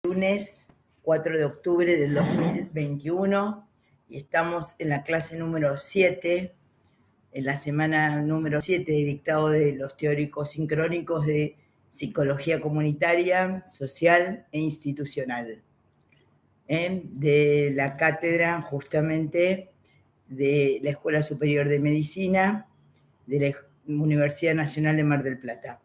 Lunes 4 de octubre del 2021 y estamos en la clase número 7, en la semana número 7 de dictado de los teóricos sincrónicos de psicología comunitaria, social e institucional, de la cátedra justamente de la Escuela Superior de Medicina de la Universidad Nacional de Mar del Plata.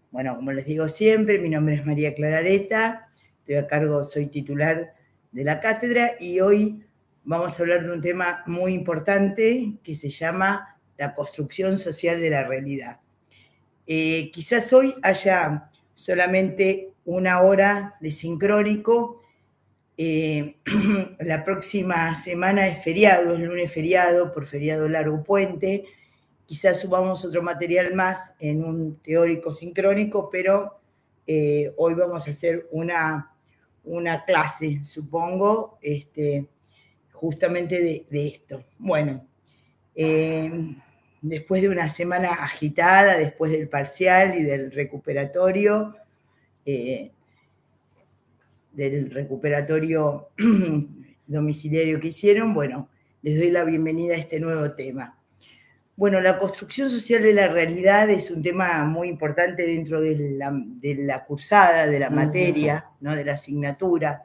Bueno, como les digo siempre, mi nombre es María Clara Areta, estoy a cargo, soy titular de la cátedra y hoy vamos a hablar de un tema muy importante que se llama la construcción social de la realidad. Quizás hoy haya solamente una hora de sincrónico. La próxima semana es feriado, es lunes feriado, por feriado largo puente. Quizás subamos otro material más en un teórico sincrónico, pero hoy vamos a hacer una clase, supongo, justamente de esto. Bueno, después de una semana agitada, después del parcial y del recuperatorio domiciliario que hicieron, bueno, les doy la bienvenida a este nuevo tema. Bueno, la construcción social de la realidad es un tema muy importante dentro de la cursada, de la materia, ¿no? De la asignatura.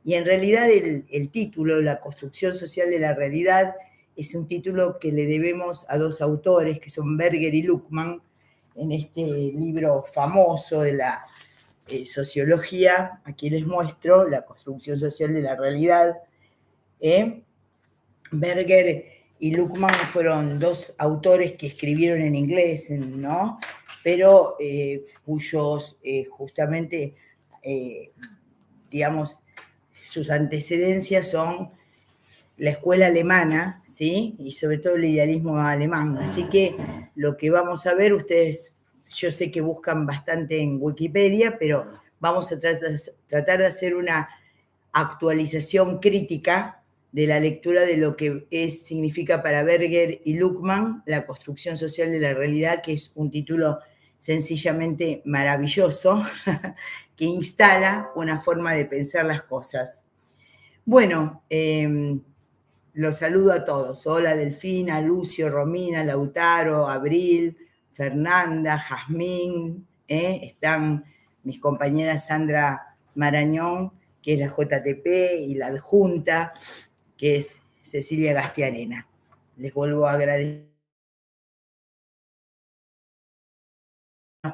Y en realidad el título, La construcción social de la realidad, es un título que le debemos a dos autores, que son Berger y Luckmann, en este libro famoso de la sociología. Aquí les muestro La construcción social de la realidad. Berger y Luckmann fueron dos autores que escribieron en inglés, ¿no? Pero cuyos justamente, digamos, sus antecedencias son la escuela alemana, ¿sí? Y sobre todo el idealismo alemán. Así que lo que vamos a ver, ustedes, yo sé que buscan bastante en Wikipedia, pero vamos a tratar de hacer una actualización crítica de la lectura de lo que significa para Berger y Luckmann la construcción social de la realidad, que es un título sencillamente maravilloso que instala una forma de pensar las cosas. Bueno, los saludo a todos. Hola Delfina, Lucio, Romina, Lautaro, Abril, Fernanda, Jazmín, están mis compañeras Sandra Marañón, que es la JTP, y la adjunta, que es Cecilia Gastiarena. Les vuelvo a agradecer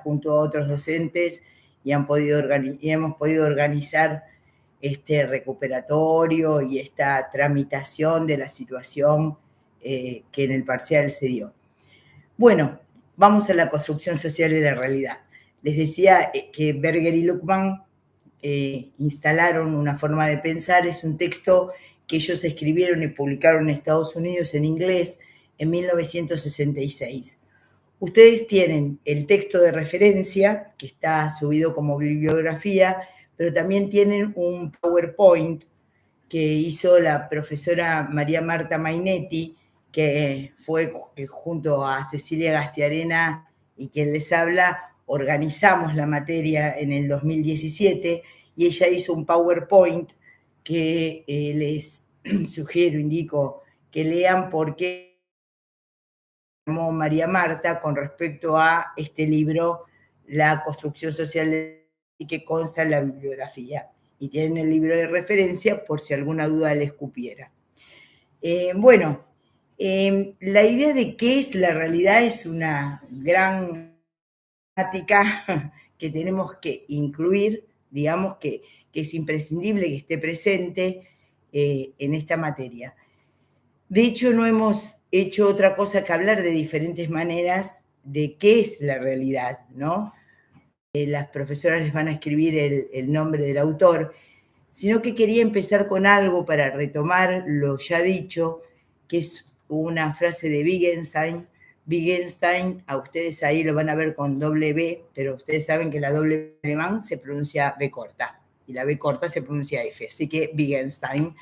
junto a otros docentes y hemos podido organizar este recuperatorio y esta tramitación de la situación que en el parcial se dio. Bueno, vamos a la construcción social de la realidad. Les decía que Berger y Luckmann instalaron una forma de pensar. Es un texto que ellos escribieron y publicaron en Estados Unidos en inglés en 1966. Ustedes tienen el texto de referencia, que está subido como bibliografía, pero también tienen un PowerPoint que hizo la profesora María Marta Mainetti, que fue junto a Cecilia Gastiarena y quien les habla, organizamos la materia en el 2017 y ella hizo un PowerPoint que les sugiero, indico que lean porque llamó María Marta con respecto a este libro, La construcción social, que consta en la bibliografía. Y tienen el libro de referencia por si alguna duda les cupiera. Bueno, la idea de qué es la realidad es una gran temática que tenemos que incluir, digamos que es imprescindible que esté presente en esta materia. De hecho, no hemos hecho otra cosa que hablar de diferentes maneras de qué es la realidad, ¿no? Las profesoras les van a escribir el nombre del autor, sino que quería empezar con algo para retomar lo ya dicho, que es una frase de Wittgenstein. Wittgenstein, a ustedes ahí lo van a ver con doble B, pero ustedes saben que la doble B alemán se pronuncia B corta, y la B corta se pronuncia F, así que Wittgenstein.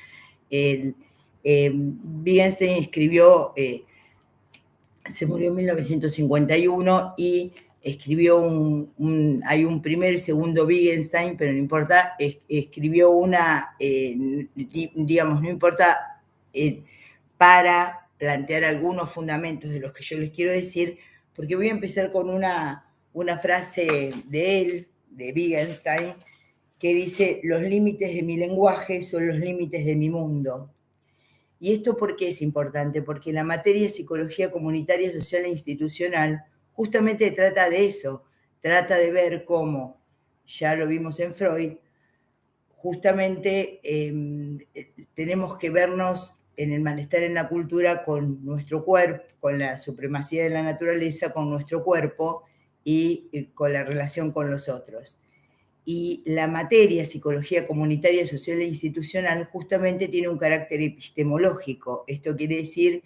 Wittgenstein escribió, se murió en 1951 y escribió hay un primer y segundo Wittgenstein, pero no importa, escribió una, digamos, no importa, para plantear algunos fundamentos de los que yo les quiero decir, porque voy a empezar con una frase de él, de Wittgenstein, que dice: los límites de mi lenguaje son los límites de mi mundo. ¿Y esto por qué es importante? Porque la materia de psicología comunitaria, social e institucional justamente trata de eso, trata de ver cómo, ya lo vimos en Freud, justamente tenemos que vernos en el malestar en la cultura con nuestro cuerpo, con la supremacía de la naturaleza, con nuestro cuerpo y con la relación con los otros. Y la materia psicología comunitaria, social e institucional justamente tiene un carácter epistemológico. Esto quiere decir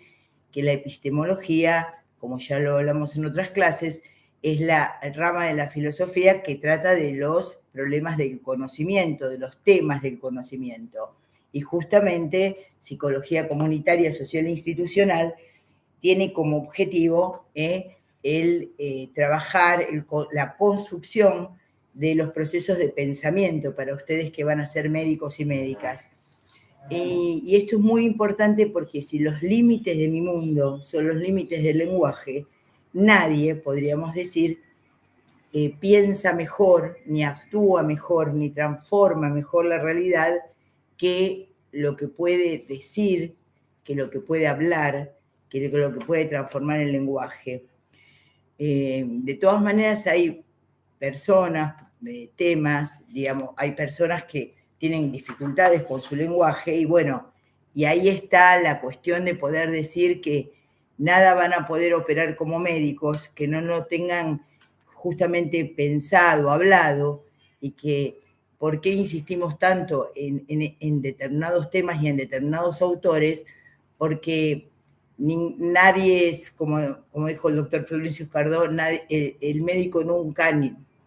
que la epistemología, como ya lo hablamos en otras clases, es la rama de la filosofía que trata de los problemas del conocimiento, de los temas del conocimiento. Y justamente psicología comunitaria, social e institucional tiene como objetivo el trabajar la construcción de los procesos de pensamiento para ustedes que van a ser médicos y médicas. Y esto es muy importante porque si los límites de mi mundo son los límites del lenguaje, nadie, podríamos decir, piensa mejor, ni actúa mejor, ni transforma mejor la realidad que lo que puede decir, que lo que puede hablar, que lo que puede transformar el lenguaje. De todas maneras, hay personas, temas, digamos, hay personas que tienen dificultades con su lenguaje y bueno, y ahí está la cuestión de poder decir que nada van a poder operar como médicos, que no tengan justamente pensado, hablado, y que por qué insistimos tanto en determinados temas y en determinados autores, porque nadie es, como dijo el doctor Florencio Cardón, el médico nunca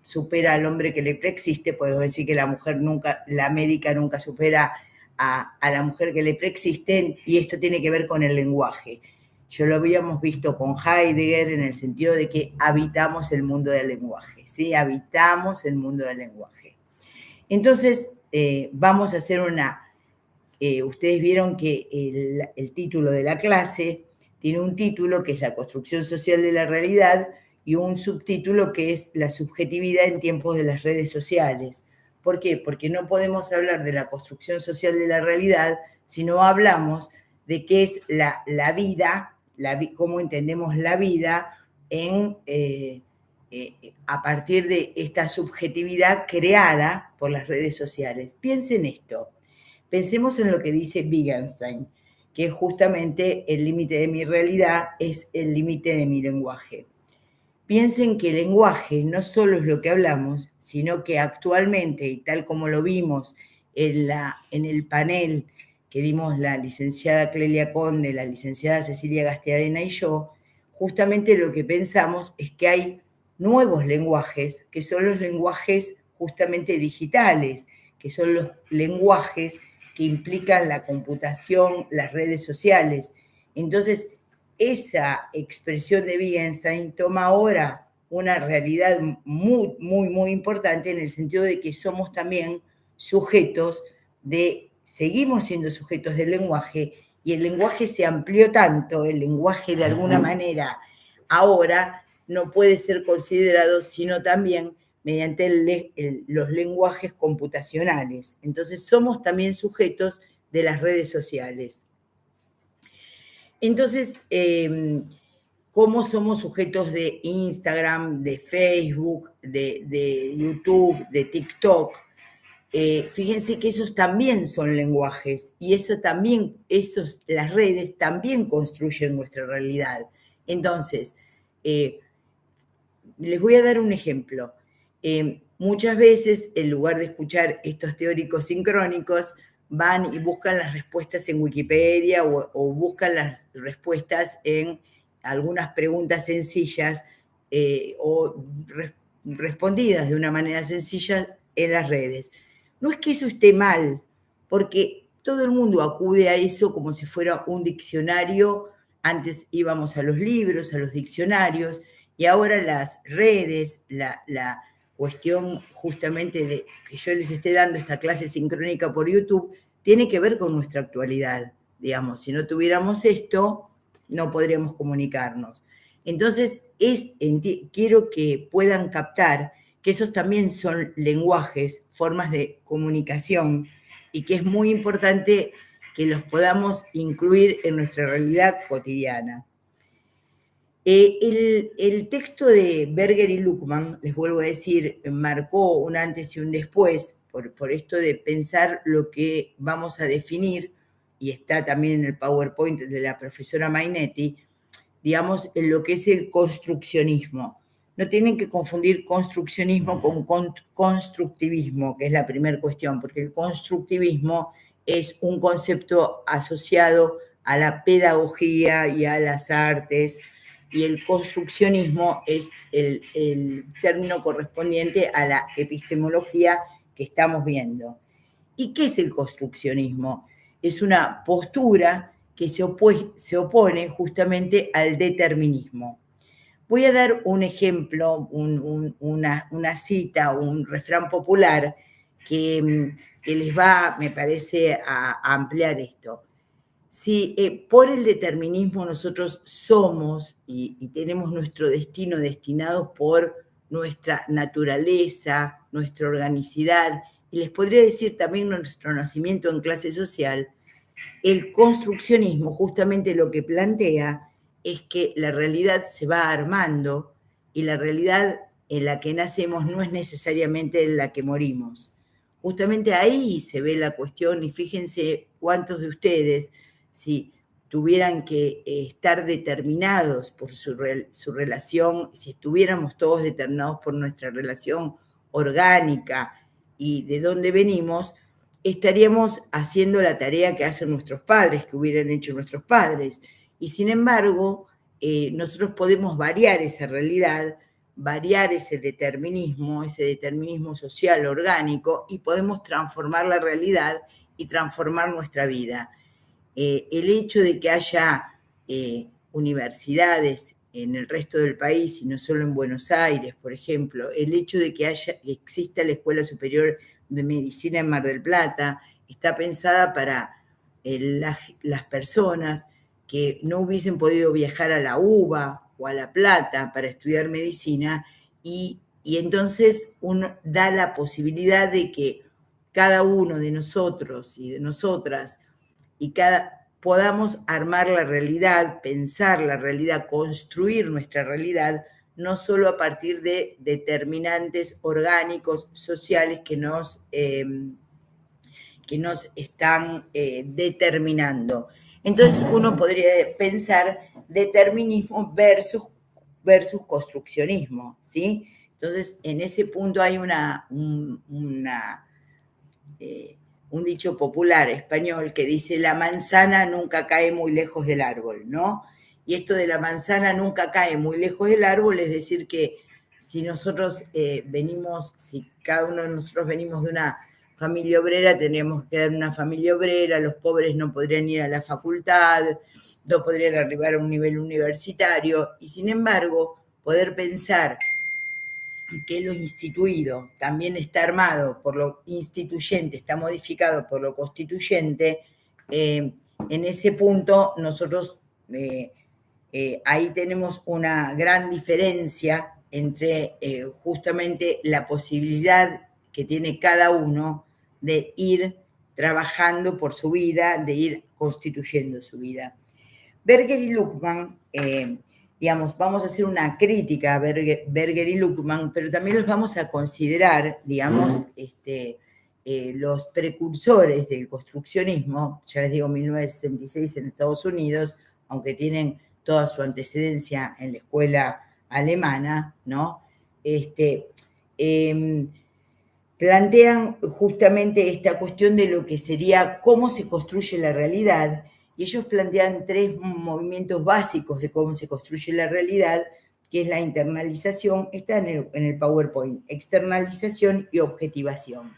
supera al hombre que le preexiste, podemos decir que la mujer nunca, la médica nunca supera a la mujer que le preexiste, y esto tiene que ver con el lenguaje. Yo lo habíamos visto con Heidegger en el sentido de que habitamos el mundo del lenguaje, ¿sí? Habitamos el mundo del lenguaje. Entonces, vamos a hacer ustedes vieron que el título de la clase tiene un título que es la construcción social de la realidad y un subtítulo que es la subjetividad en tiempos de las redes sociales. ¿Por qué? Porque no podemos hablar de la construcción social de la realidad si no hablamos de qué es la vida, cómo entendemos la vida a partir de esta subjetividad creada por las redes sociales. Piensen esto. Pensemos en lo que dice Wittgenstein, que justamente el límite de mi realidad es el límite de mi lenguaje. Piensen que el lenguaje no solo es lo que hablamos, sino que actualmente, y tal como lo vimos en el panel que dimos la licenciada Clelia Conde, la licenciada Cecilia Gastiarena y yo, justamente lo que pensamos es que hay nuevos lenguajes, que son los lenguajes justamente digitales, que son los lenguajes que implican la computación, las redes sociales. Entonces, esa expresión de Wittgenstein toma ahora una realidad muy, muy, muy importante en el sentido de que somos también sujetos seguimos siendo sujetos del lenguaje, y el lenguaje se amplió tanto, el lenguaje de alguna manera ahora no puede ser considerado sino también mediante los lenguajes computacionales. Entonces somos también sujetos de las redes sociales. Entonces, ¿cómo somos sujetos de Instagram, de Facebook, de YouTube, de TikTok? Fíjense que esos también son lenguajes y las redes también construyen nuestra realidad. Entonces, les voy a dar un ejemplo. Muchas veces, en lugar de escuchar estos teóricos sincrónicos, van y buscan las respuestas en Wikipedia o buscan las respuestas en algunas preguntas sencillas o respondidas de una manera sencilla en las redes. No es que eso esté mal, porque todo el mundo acude a eso como si fuera un diccionario. Antes íbamos a los libros, a los diccionarios, Y ahora las redes, la cuestión justamente de que yo les esté dando esta clase sincrónica por YouTube, tiene que ver con nuestra actualidad. Digamos, si no tuviéramos esto, no podríamos comunicarnos. Entonces, quiero que puedan captar que esos también son lenguajes, formas de comunicación, y que es muy importante que los podamos incluir en nuestra realidad cotidiana. El texto de Berger y Luckmann, les vuelvo a decir, marcó un antes y un después por esto de pensar lo que vamos a definir, y está también en el PowerPoint de la profesora Mainetti, digamos, en lo que es el construccionismo. No tienen que confundir construccionismo con constructivismo, que es la primera cuestión, porque el constructivismo es un concepto asociado a la pedagogía y a las artes, y el construccionismo es el término correspondiente a la epistemología que estamos viendo. ¿Y qué es el construccionismo? Es una postura que se opone justamente al determinismo. Voy a dar un ejemplo, una cita, un refrán popular que les va, me parece, a ampliar esto. Si por el determinismo nosotros somos y tenemos nuestro destino destinado por nuestra naturaleza, nuestra organicidad, y les podría decir también nuestro nacimiento en clase social, el construccionismo justamente lo que plantea es que la realidad se va armando, y la realidad en la que nacemos no es necesariamente en la que morimos. Justamente ahí se ve la cuestión, y fíjense cuántos de ustedes, si tuvieran que estar determinados por su relación, si estuviéramos todos determinados por nuestra relación orgánica y de dónde venimos, estaríamos haciendo la tarea que hacen nuestros padres, que hubieran hecho nuestros padres. Y sin embargo, nosotros podemos variar esa realidad, variar ese determinismo social orgánico, y podemos transformar la realidad y transformar nuestra vida. El hecho de que haya universidades en el resto del país y no solo en Buenos Aires, por ejemplo, el hecho de que exista la Escuela Superior de Medicina en Mar del Plata, está pensada para las personas que no hubiesen podido viajar a la UBA o a La Plata para estudiar medicina, y entonces uno da la posibilidad de que cada uno de nosotros y de nosotras podamos armar la realidad, pensar la realidad, construir nuestra realidad, no solo a partir de determinantes orgánicos, sociales que nos están determinando. Entonces uno podría pensar determinismo versus construccionismo, ¿sí? Entonces en ese punto hay un dicho popular español que dice: la manzana nunca cae muy lejos del árbol, ¿no? Y esto de la manzana nunca cae muy lejos del árbol es decir que si nosotros si cada uno de nosotros venimos de una familia obrera, tendríamos que quedar en una familia obrera, los pobres no podrían ir a la facultad, no podrían arribar a un nivel universitario, y sin embargo, poder pensar que lo instituido también está armado por lo instituyente, está modificado por lo constituyente, en ese punto nosotros ahí tenemos una gran diferencia entre justamente la posibilidad que tiene cada uno de ir trabajando por su vida, de ir constituyendo su vida. Berger y Luckmann, digamos, vamos a hacer una crítica a Berger y Luckmann, pero también los vamos a considerar, digamos, los precursores del construccionismo, ya les digo, 1966 en Estados Unidos, aunque tienen toda su antecedencia en la escuela alemana, ¿no? Plantean justamente esta cuestión de lo que sería cómo se construye la realidad, y ellos plantean 3 movimientos básicos de cómo se construye la realidad, que es la internalización, está en el PowerPoint, externalización y objetivación,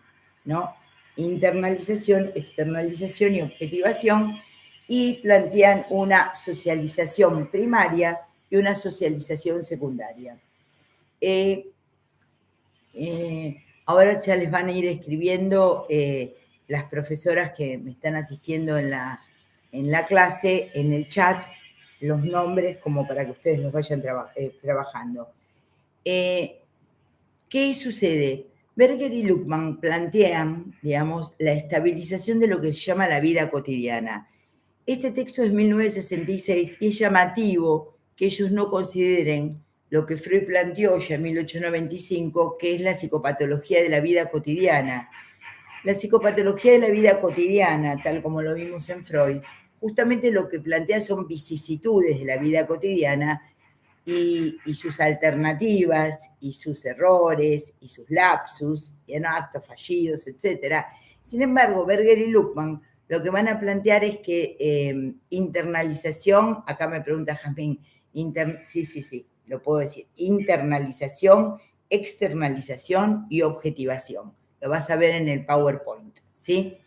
¿no? Internalización, externalización y objetivación, y plantean una socialización primaria y una socialización secundaria. Ahora ya les van a ir escribiendo las profesoras que me están asistiendo en la clase, en el chat, los nombres como para que ustedes los vayan trabajando. ¿Qué sucede? Berger y Luckmann plantean, digamos, la estabilización de lo que se llama la vida cotidiana. Este texto es de 1966 y es llamativo que ellos no consideren lo que Freud planteó ya en 1895, que es la psicopatología de la vida cotidiana. La psicopatología de la vida cotidiana, tal como lo vimos en Freud, justamente lo que plantea son vicisitudes de la vida cotidiana y sus alternativas, y sus errores, y sus lapsus, y en actos fallidos, etc. Sin embargo, Berger y Luckmann lo que van a plantear es que internalización, acá me pregunta Jasmine, sí, lo puedo decir, internalización, externalización y objetivación. Lo vas a ver en el PowerPoint, ¿sí?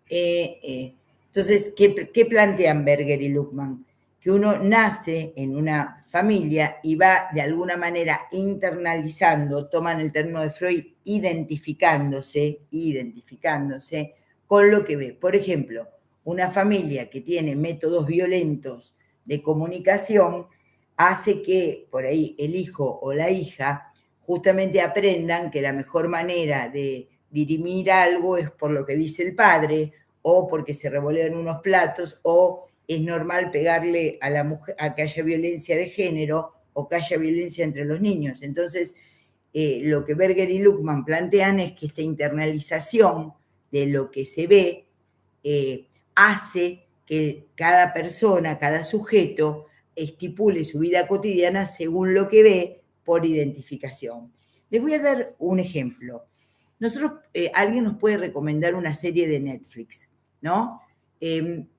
Entonces, ¿qué plantean Berger y Luckmann? Que uno nace en una familia y va de alguna manera internalizando, toman el término de Freud, identificándose con lo que ve. Por ejemplo, una familia que tiene métodos violentos de comunicación hace que por ahí el hijo o la hija justamente aprendan que la mejor manera de dirimir algo es por lo que dice el padre, o porque se revolean unos platos, o es normal pegarle a la mujer, a que haya violencia de género o que haya violencia entre los niños. Entonces, lo que Berger y Luckmann plantean es que esta internalización de lo que se ve hace que cada persona, cada sujeto, estipule su vida cotidiana según lo que ve por identificación. Les voy a dar un ejemplo. Nosotros, alguien nos puede recomendar una serie de Netflix, ¿no? En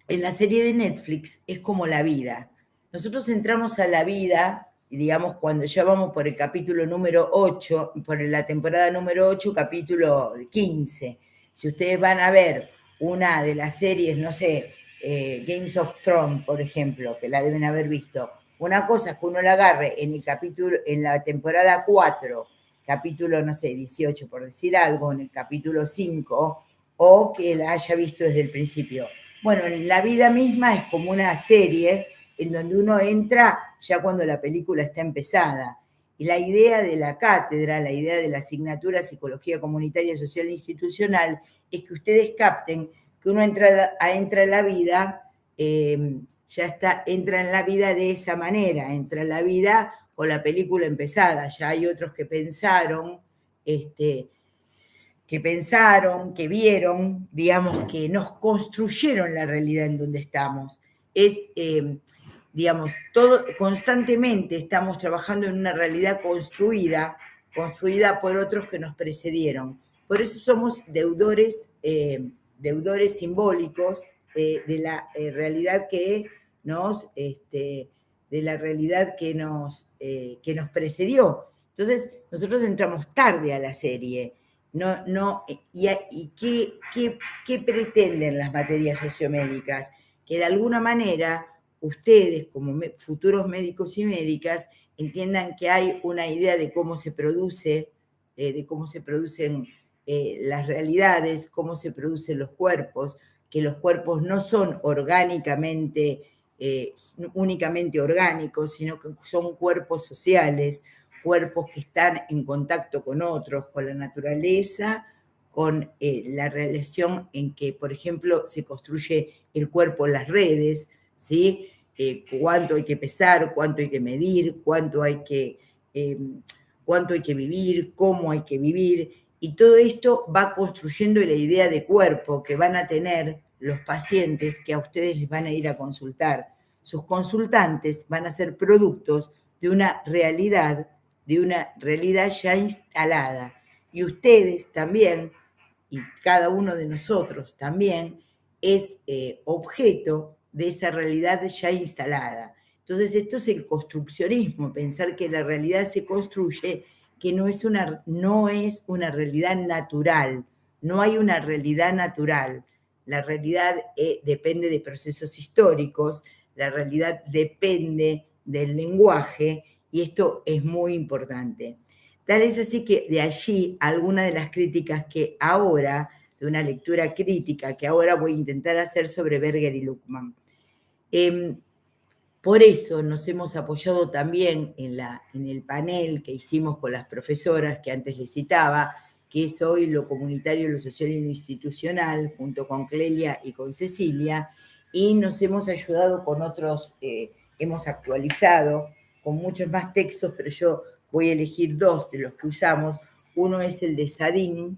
la serie de Netflix es como la vida. Nosotros entramos a la vida, digamos, cuando ya vamos por el capítulo número 8, por la temporada número 8, capítulo 15. Si ustedes van a ver una de las series, no sé, Games of Thrones, por ejemplo, que la deben haber visto, una cosa es que uno la agarre en el capítulo, en la temporada 4, capítulo, no sé, 18, por decir algo, en el capítulo 5, o que la haya visto desde el principio. Bueno, la vida misma es como una serie en donde uno entra ya cuando la película está empezada. Y la idea de la cátedra, la idea de la asignatura Psicología Comunitaria, Social e Institucional, es que ustedes capten que uno entra en la vida, entra en la vida de esa manera, entra en la vida con la película empezada. Ya hay otros que pensaron, que vieron, digamos, que nos construyeron la realidad en donde estamos. Digamos, constantemente estamos trabajando en una realidad construida por otros que nos precedieron. Por eso somos deudores simbólicos de la realidad que nos precedió. Entonces, nosotros entramos tarde a la serie. ¿Y qué pretenden las materias sociomédicas? Que de alguna manera ustedes, como futuros médicos y médicas, entiendan que hay una idea de cómo se producen las realidades, cómo se producen los cuerpos, que los cuerpos no son únicamente orgánicos, sino que son cuerpos sociales, cuerpos que están en contacto con otros, con la naturaleza, con la relación en que, por ejemplo, se construye el cuerpo en las redes, ¿sí? Cuánto hay que pesar, cuánto hay que medir, cuánto hay que vivir, cómo hay que vivir, y todo esto va construyendo la idea de cuerpo que van a tener los pacientes que a ustedes les van a ir a consultar. Sus consultantes van a ser productos de una realidad ya instalada. Y ustedes también, y cada uno de nosotros también, es objeto de esa realidad ya instalada. Entonces, esto es el construccionismo, pensar que la realidad se construye, que no es una realidad natural, no hay una realidad natural. La realidad depende de procesos históricos, la realidad depende del lenguaje, y esto es muy importante. Tal es así que de allí algunas de las críticas que ahora, de una lectura crítica que ahora voy a intentar hacer sobre Berger y Luckmann. Por eso nos hemos apoyado también en el panel que hicimos con las profesoras que antes les citaba, que es hoy lo comunitario, lo social y lo institucional, junto con Clelia y con Cecilia, y nos hemos ayudado con otros, hemos actualizado con muchos más textos, pero yo voy a elegir dos de los que usamos. Uno es el de Sadim,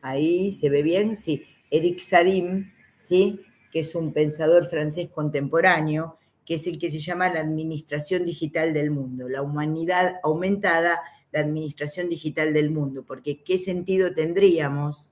ahí se ve bien, sí, Eric Sadim, ¿sí? Que es un pensador francés contemporáneo, que es el que se llama la administración digital del mundo, la humanidad aumentada, la administración digital del mundo, porque ¿qué sentido tendríamos?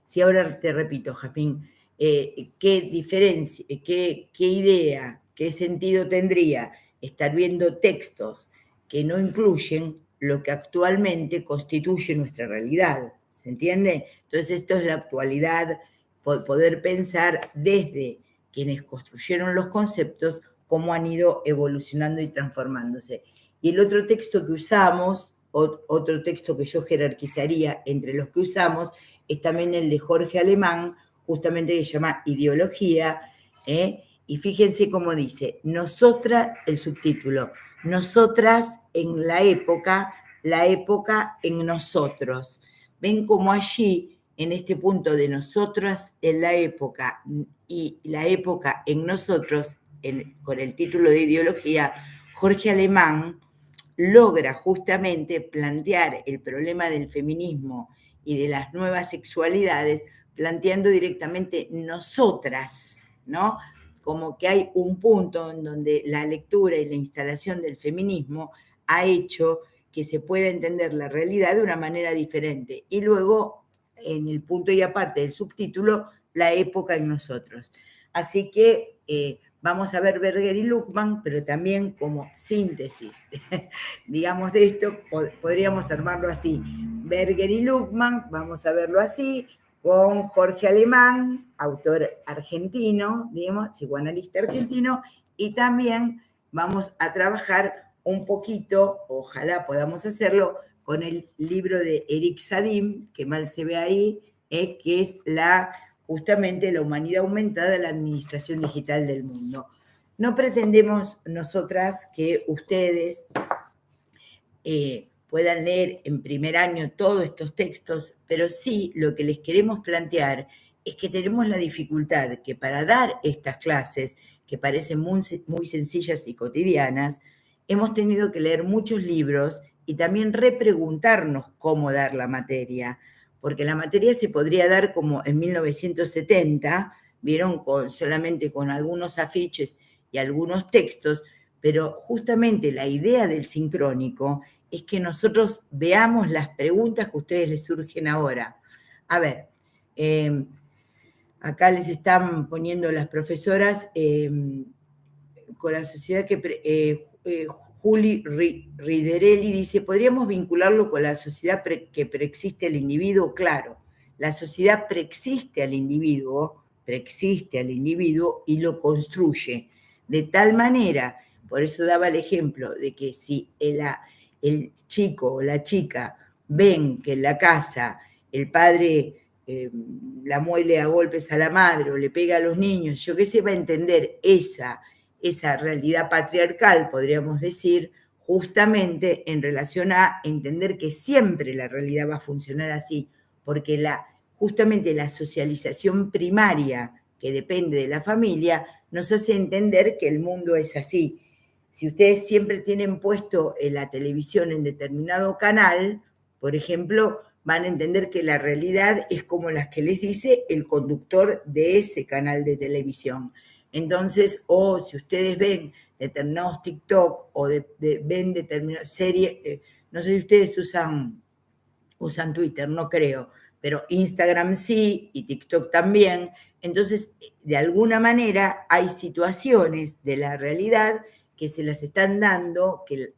Si ahora te repito, Japín, ¿qué diferencia, qué idea, qué sentido tendría estar viendo textos que no incluyen lo que actualmente constituye nuestra realidad? ¿Se entiende? Entonces esto es la actualidad, poder pensar desde quienes construyeron los conceptos, cómo han ido evolucionando y transformándose. Y el otro texto que usamos, otro texto que yo jerarquizaría entre los que usamos, es también el de Jorge Alemán, justamente que se llama Ideología, y fíjense cómo dice, nosotras, el subtítulo, nosotras en la época en nosotros. Ven como allí, en este punto de nosotras en la época y la época en nosotros, con el título de Ideología, Jorge Alemán logra justamente plantear el problema del feminismo y de las nuevas sexualidades, planteando directamente nosotras, ¿no? Como que hay un punto en donde la lectura y la instalación del feminismo ha hecho que se pueda entender la realidad de una manera diferente. Y luego, en el punto y aparte del subtítulo, la época en nosotros. Así que vamos a ver Berger y Luckmann, pero también como síntesis, digamos, de esto, podríamos armarlo así. Berger y Luckmann, vamos a verlo así, con Jorge Alemán, autor argentino, digamos, psicoanalista argentino, y también vamos a trabajar un poquito, ojalá podamos hacerlo, con el libro de Eric Sadim, que mal se ve ahí, que es justamente la humanidad aumentada, la administración digital del mundo. No pretendemos nosotras que ustedes puedan leer en primer año todos estos textos, pero sí lo que les queremos plantear es que tenemos la dificultad que para dar estas clases, que parecen muy, muy sencillas y cotidianas, hemos tenido que leer muchos libros y también repreguntarnos cómo dar la materia, porque la materia se podría dar como en 1970, vieron, solamente con algunos afiches y algunos textos, pero justamente la idea del sincrónico es que nosotros veamos las preguntas que a ustedes les surgen ahora. A ver, acá les están poniendo las profesoras con la sociedad que Juli Riderelli dice, ¿podríamos vincularlo con la sociedad que preexiste al individuo? Claro, la sociedad preexiste al individuo y lo construye de tal manera, por eso daba el ejemplo de que si el chico o la chica ven que en la casa el padre la muele a golpes a la madre o le pega a los niños, yo qué sé, va a entender esa realidad patriarcal, podríamos decir, justamente en relación a entender que siempre la realidad va a funcionar así, porque justamente la socialización primaria que depende de la familia nos hace entender que el mundo es así. Si ustedes siempre tienen puesto en la televisión en determinado canal, por ejemplo, van a entender que la realidad es como las que les dice el conductor de ese canal de televisión. Entonces, si ustedes ven determinados TikTok o ven determinadas series, no sé si ustedes usan Twitter, no creo, pero Instagram sí y TikTok también. Entonces, de alguna manera hay situaciones de la realidad que se las están dando, que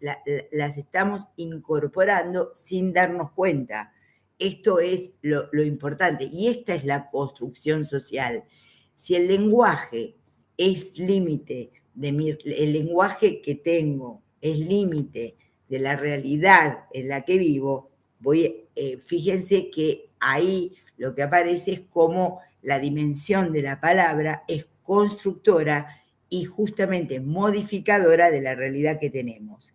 las estamos incorporando sin darnos cuenta. Esto es lo importante y esta es la construcción social. Si el lenguaje es límite el lenguaje que tengo es límite de la realidad en la que vivo, fíjense que ahí lo que aparece es como la dimensión de la palabra es constructora y justamente modificadora de la realidad que tenemos.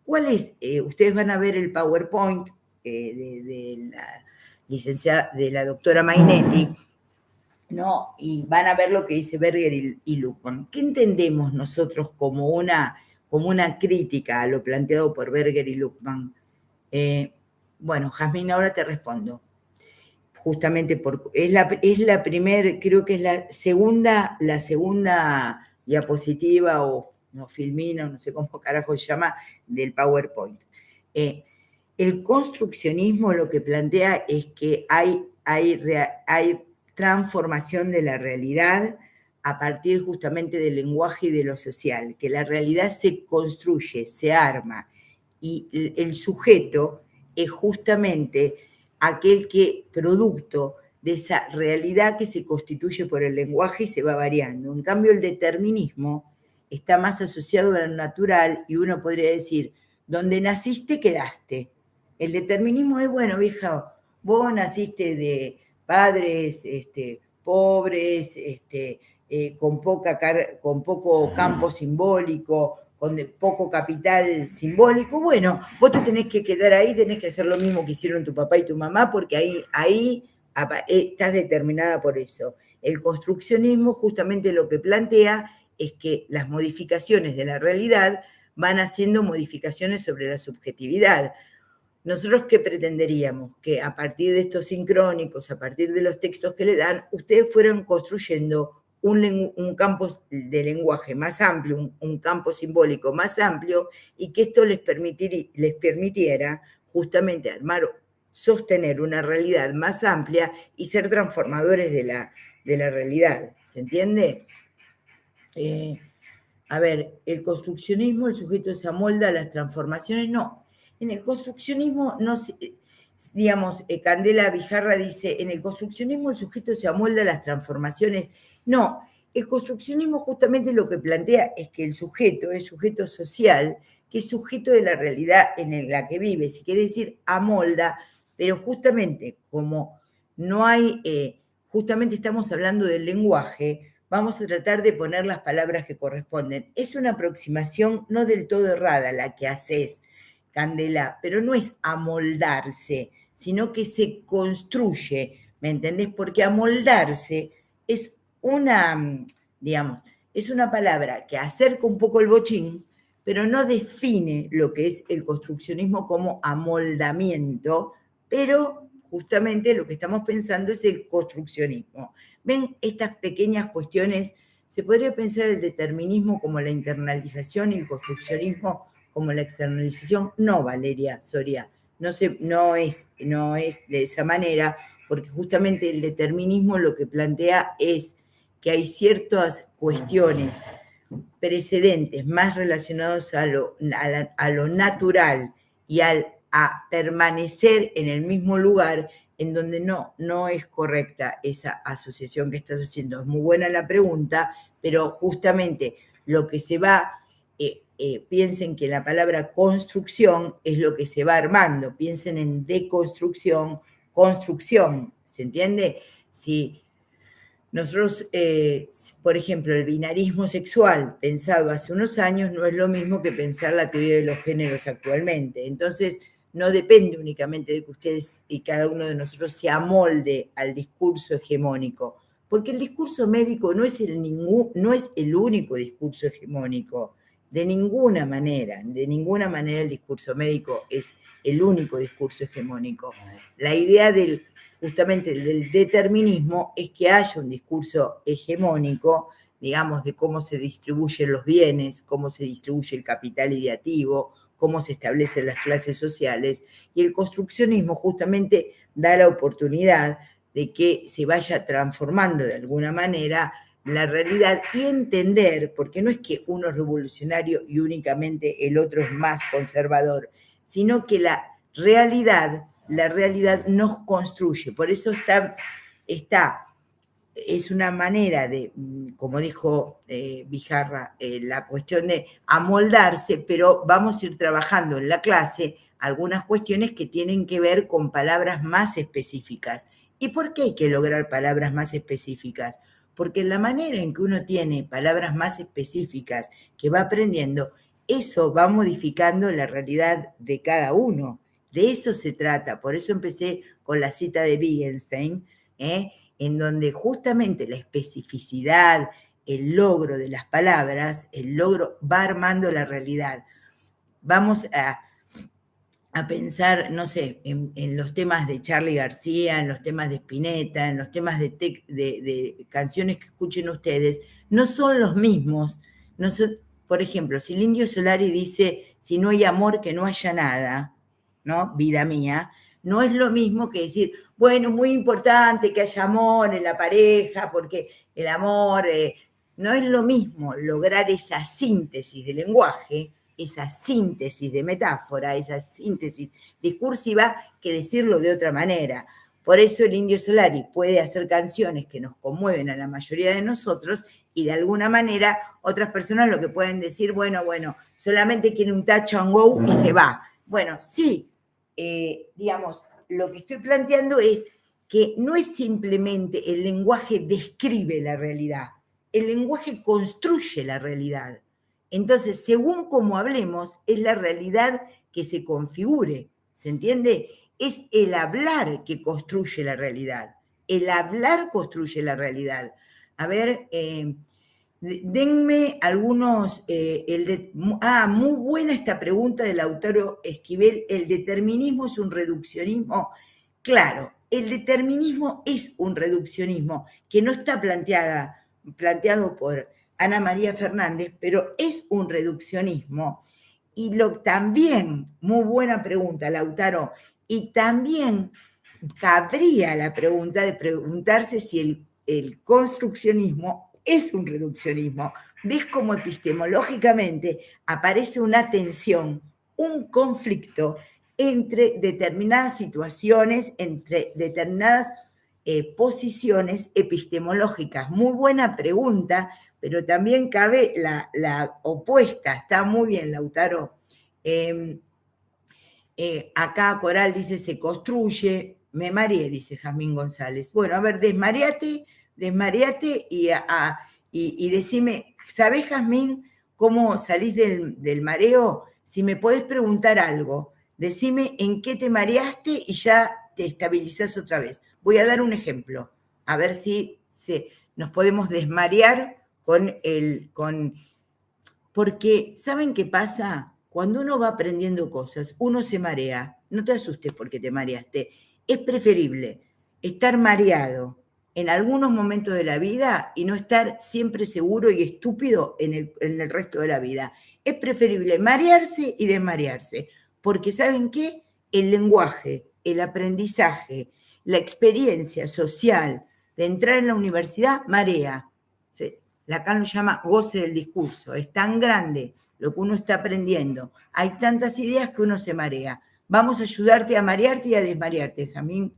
¿Cuál es? Ustedes van a ver el PowerPoint de la licenciada, de la doctora Mainetti, ¿no? Y van a ver lo que dice Berger y Luckmann. ¿Qué entendemos nosotros como una crítica a lo planteado por Berger y Luckmann? Bueno, Jazmín, ahora te respondo. Justamente es la primera, creo que es la segunda diapositiva o no, filmina, no sé cómo carajo se llama, del PowerPoint. El construccionismo lo que plantea es que hay transformación de la realidad a partir justamente del lenguaje y de lo social, que la realidad se construye, se arma, y el sujeto es justamente aquel que, producto de esa realidad que se constituye por el lenguaje y se va variando. En cambio, el determinismo está más asociado a lo natural y uno podría decir, donde naciste, quedaste. El determinismo es, bueno, vieja, vos naciste de padres pobres, con poco campo simbólico, con poco capital simbólico, bueno, vos te tenés que quedar ahí, tenés que hacer lo mismo que hicieron tu papá y tu mamá, porque ahí estás determinada por eso. El construccionismo justamente lo que plantea es que las modificaciones de la realidad van haciendo modificaciones sobre la subjetividad. ¿Nosotros qué pretenderíamos? Que a partir de estos sincrónicos, a partir de los textos que le dan, ustedes fueran construyendo un campo de lenguaje más amplio, un campo simbólico más amplio, y que esto les permitiera justamente sostener una realidad más amplia y ser transformadores de la realidad. ¿Se entiende? A ver, el construccionismo, el sujeto se amolda a las transformaciones, no. En el construccionismo, no digamos, Candela Vijarra dice, en el construccionismo el sujeto se amolda a las transformaciones. No, el construccionismo justamente lo que plantea es que el sujeto es sujeto social, que es sujeto de la realidad en la que vive, si quiere decir amolda, pero justamente como no hay, justamente estamos hablando del lenguaje, vamos a tratar de poner las palabras que corresponden. Es una aproximación no del todo errada la que haces, Candela, pero no es amoldarse, sino que se construye, ¿me entendés? Porque amoldarse es digamos, es una palabra que acerca un poco el bochín, pero no define lo que es el construccionismo como amoldamiento, pero justamente lo que estamos pensando es el construccionismo. ¿Ven estas pequeñas cuestiones? Se podría pensar el determinismo como la internalización y el construccionismo como la externalización. No, Valeria Soria, no es de esa manera, porque justamente el determinismo lo que plantea es que hay ciertas cuestiones precedentes más relacionados a lo natural y a permanecer en el mismo lugar en donde no es correcta esa asociación que estás haciendo. Es muy buena la pregunta, pero justamente lo que se va, piensen que la palabra construcción es lo que se va armando, piensen en deconstrucción, construcción, ¿se entiende? Si nosotros, por ejemplo, el binarismo sexual pensado hace unos años no es lo mismo que pensar la teoría de los géneros actualmente. Entonces, no depende únicamente de que ustedes y cada uno de nosotros se amolde al discurso hegemónico, porque el discurso médico no es el único discurso hegemónico, de ninguna manera el discurso médico es el único discurso hegemónico. La idea justamente del determinismo es que haya un discurso hegemónico, digamos, de cómo se distribuyen los bienes, cómo se distribuye el capital ideativo, cómo se establecen las clases sociales, y el construccionismo justamente da la oportunidad de que se vaya transformando de alguna manera la realidad y entender, porque no es que uno es revolucionario y únicamente el otro es más conservador, sino que la realidad nos construye. Por eso está es una manera de, como dijo Bijarra, la cuestión de amoldarse, pero vamos a ir trabajando en la clase algunas cuestiones que tienen que ver con palabras más específicas. ¿Y por qué hay que lograr palabras más específicas? Porque la manera en que uno tiene palabras más específicas que va aprendiendo, eso va modificando la realidad de cada uno. De eso se trata. Por eso empecé con la cita de Wittgenstein, en donde justamente la especificidad, el logro de las palabras, el logro va armando la realidad. Vamos a pensar, no sé, en los temas de Charly García, en los temas de Spinetta, en los temas de canciones que escuchen ustedes, no son los mismos. No son, por ejemplo, si el Indio Solari dice, si no hay amor, que no haya nada, ¿no? Vida mía, no es lo mismo que decir, bueno, es muy importante que haya amor en la pareja, porque el amor, no es lo mismo lograr esa síntesis de lenguaje, esa síntesis de metáfora, esa síntesis discursiva, que decirlo de otra manera. Por eso el Indio Solari puede hacer canciones que nos conmueven a la mayoría de nosotros y de alguna manera otras personas lo que pueden decir, bueno, solamente quiere un touch and go y se va. Bueno, sí, digamos, lo que estoy planteando es que no es simplemente el lenguaje describe la realidad, el lenguaje construye la realidad. Entonces, según cómo hablemos, es la realidad que se configure, ¿se entiende? Es el hablar que construye la realidad. El hablar construye la realidad. A ver, denme algunos, muy buena esta pregunta del autor Esquivel, ¿el determinismo es un reduccionismo? Claro, el determinismo es un reduccionismo que no está planteado por Ana María Fernández, pero es un reduccionismo. Y también, muy buena pregunta, Lautaro, y también cabría la pregunta de preguntarse si el construccionismo es un reduccionismo. ¿Ves cómo epistemológicamente aparece una tensión, un conflicto entre determinadas situaciones, entre determinadas posiciones epistemológicas? Muy buena pregunta, pero también cabe la opuesta. Está muy bien, Lautaro. Acá Coral dice, se construye. Me mareé, dice Jazmín González. Bueno, a ver, desmareate y decime, ¿sabés, Jazmín, cómo salís del mareo? Si me podés preguntar algo, decime en qué te mareaste y ya te estabilizás otra vez. Voy a dar un ejemplo, a ver si nos podemos desmarear porque, ¿saben qué pasa? Cuando uno va aprendiendo cosas, uno se marea. No te asustes porque te mareaste. Es preferible estar mareado en algunos momentos de la vida y no estar siempre seguro y estúpido en el resto de la vida. Es preferible marearse y desmarearse. Porque, ¿saben qué? El lenguaje, el aprendizaje, la experiencia social de entrar en la universidad marea. Lacan lo llama goce del discurso. Es tan grande lo que uno está aprendiendo. Hay tantas ideas que uno se marea. Vamos a ayudarte a marearte y a desmarearte, Jamín.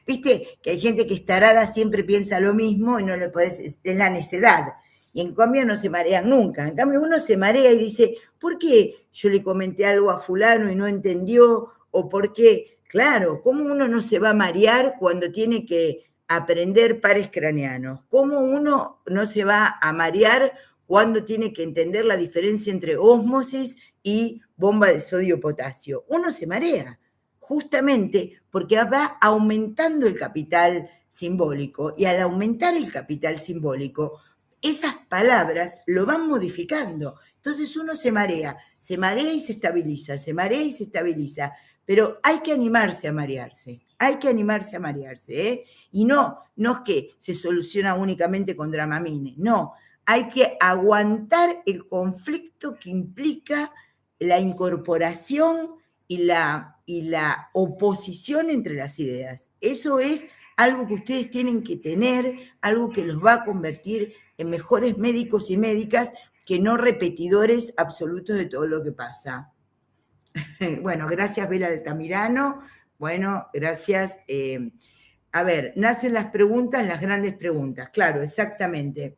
Viste que hay gente que es tarada, siempre piensa lo mismo y no le podés, es la necedad. Y en cambio no se marean nunca. En cambio uno se marea y dice, ¿por qué yo le comenté algo a fulano y no entendió? O por qué, claro, ¿cómo uno no se va a marear cuando tiene que aprender pares craneanos? ¿Cómo uno no se va a marear cuando tiene que entender la diferencia entre ósmosis y bomba de sodio-potasio? Uno se marea, justamente porque va aumentando el capital simbólico, y al aumentar el capital simbólico, esas palabras lo van modificando. Entonces uno se marea y se estabiliza, se marea y se estabiliza, pero hay que animarse a marearse, ¿eh? Y no es que se soluciona únicamente con Dramamine, no, hay que aguantar el conflicto que implica la incorporación y la oposición entre las ideas. Eso es algo que ustedes tienen que tener, algo que los va a convertir en mejores médicos y médicas que no repetidores absolutos de todo lo que pasa. Bueno, gracias Bela Altamirano, bueno, gracias a ver, nacen las preguntas, las grandes preguntas, claro, exactamente.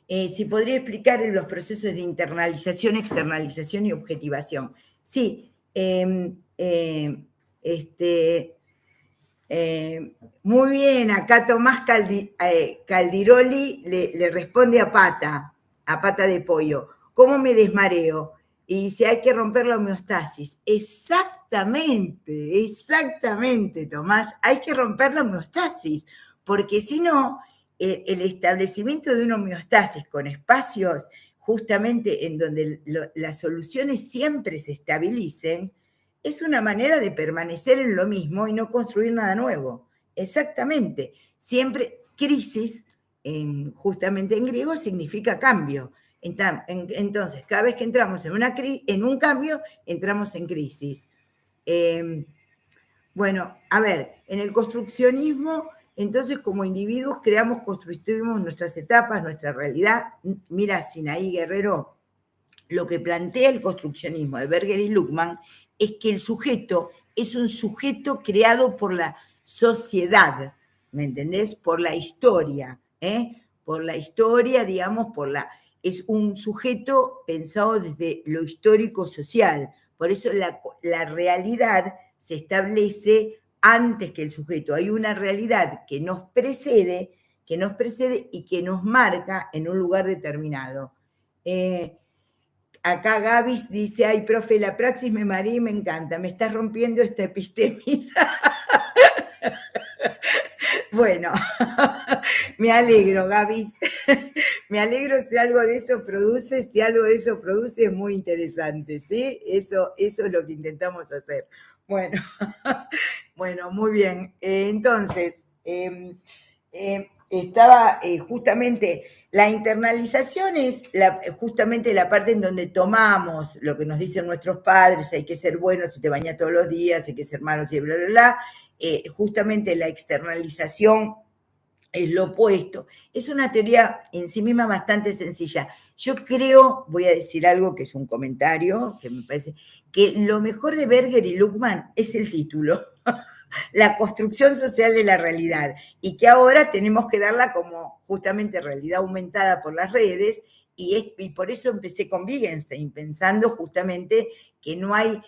Si podría explicar los procesos de internalización, externalización y objetivación. Sí, muy bien, acá Tomás Caldiroli le responde a pata de pollo. ¿Cómo me desmareo? Y dice, hay que romper la homeostasis. Exactamente, exactamente, Tomás, hay que romper la homeostasis, porque si no, el establecimiento de una homeostasis con espacios justamente en donde las soluciones siempre se estabilicen, es una manera de permanecer en lo mismo y no construir nada nuevo. Exactamente. Siempre crisis, justamente en griego, significa cambio. Entonces, cada vez que entramos en un cambio, entramos en crisis. Bueno, a ver, en el construccionismo, entonces como individuos creamos, construimos nuestras etapas, nuestra realidad. Mira, Sinaí Guerrero, lo que plantea el construccionismo de Berger y Luckmann es que el sujeto es un sujeto creado por la sociedad, ¿me entendés? Por la historia, por la historia, digamos, es un sujeto pensado desde lo histórico-social. Por eso la realidad se establece antes que el sujeto. Hay una realidad que nos precede y que nos marca en un lugar determinado. Acá Gavis dice, ay, profe, la praxis me maría y me encanta, me estás rompiendo esta epistemisa. Bueno, me alegro, Gavis. Me alegro si algo de eso produce, es muy interesante, ¿sí? Eso es lo que intentamos hacer. Bueno, bueno, muy bien. Entonces, estaba justamente la internalización es justamente la parte en donde tomamos lo que nos dicen nuestros padres, hay que ser bueno si te bañas todos los días, hay que ser malo si bla, bla, bla. Justamente la externalización es lo opuesto. Es una teoría en sí misma bastante sencilla. Yo creo, voy a decir algo que es un comentario, que me parece, que lo mejor de Berger y Luckmann es el título. La construcción social de la realidad, y que ahora tenemos que darla como justamente realidad aumentada por las redes, y por eso empecé con Wittgenstein, pensando justamente que no hay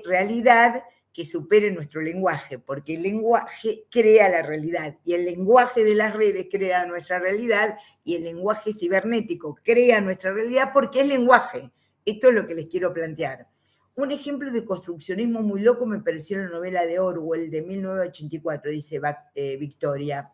realidad que supere nuestro lenguaje, porque el lenguaje crea la realidad, y el lenguaje de las redes crea nuestra realidad, y el lenguaje cibernético crea nuestra realidad porque es lenguaje. Esto es lo que les quiero plantear. Un ejemplo de construccionismo muy loco me pareció en la novela de Orwell de 1984, dice Victoria.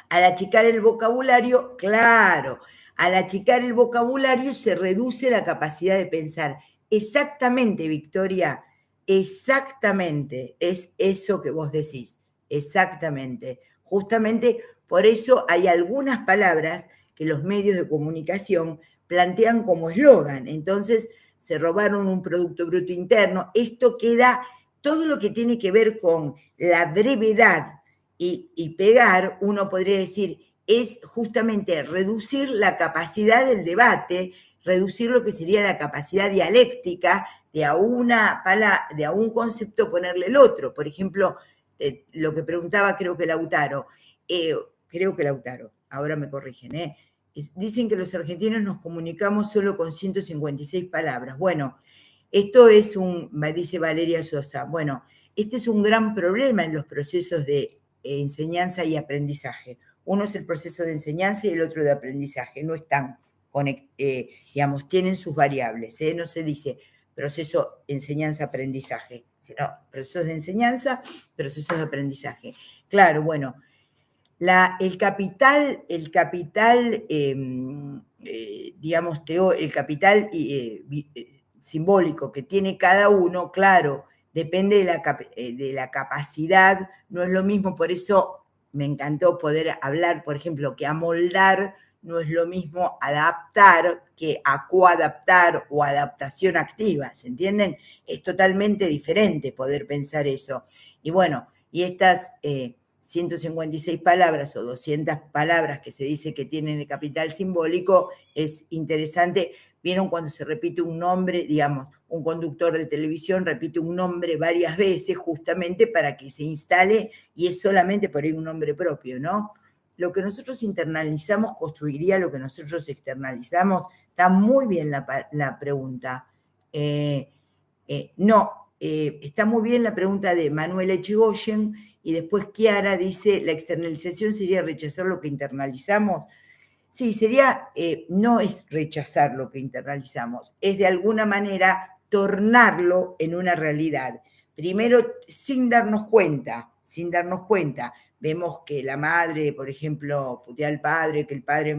Al achicar el vocabulario, claro, al achicar el vocabulario se reduce la capacidad de pensar. Exactamente, Victoria, exactamente, es eso que vos decís, exactamente. Justamente por eso hay algunas palabras que los medios de comunicación plantean como eslogan. Entonces, se robaron un Producto Bruto Interno. Esto queda, todo lo que tiene que ver con la brevedad y pegar, uno podría decir, es justamente reducir la capacidad del debate, reducir lo que sería la capacidad dialéctica de a un concepto ponerle el otro. Por ejemplo, lo que preguntaba creo que Lautaro, ahora me corrigen, dicen que los argentinos nos comunicamos solo con 156 palabras. Bueno, esto es dice Valeria Sosa, bueno, este es un gran problema en los procesos de enseñanza y aprendizaje. Uno es el proceso de enseñanza y el otro de aprendizaje. No están, digamos, tienen sus variables. No se dice proceso enseñanza-aprendizaje, sino procesos de enseñanza, procesos de aprendizaje. Claro, bueno, el capital, digamos, el capital simbólico que tiene cada uno, claro, depende de la capacidad, no es lo mismo, por eso me encantó poder hablar, por ejemplo, que amoldar no es lo mismo adaptar que coadaptar o adaptación activa, ¿se entienden? Es totalmente diferente poder pensar eso. Y bueno, y estas 156 palabras o 200 palabras que se dice que tienen de capital simbólico, es interesante. ¿Vieron cuando se repite un nombre? Digamos, un conductor de televisión repite un nombre varias veces justamente para que se instale y es solamente por ahí un nombre propio, ¿no? Lo que nosotros internalizamos construiría lo que nosotros externalizamos. Está muy bien la pregunta. Está muy bien la pregunta de Manuel Echegoyen y después Chiara dice, ¿la externalización sería rechazar lo que internalizamos? Sí, sería, no es rechazar lo que internalizamos, es de alguna manera tornarlo en una realidad. Primero, sin darnos cuenta, vemos que la madre, por ejemplo, putea al padre, que el padre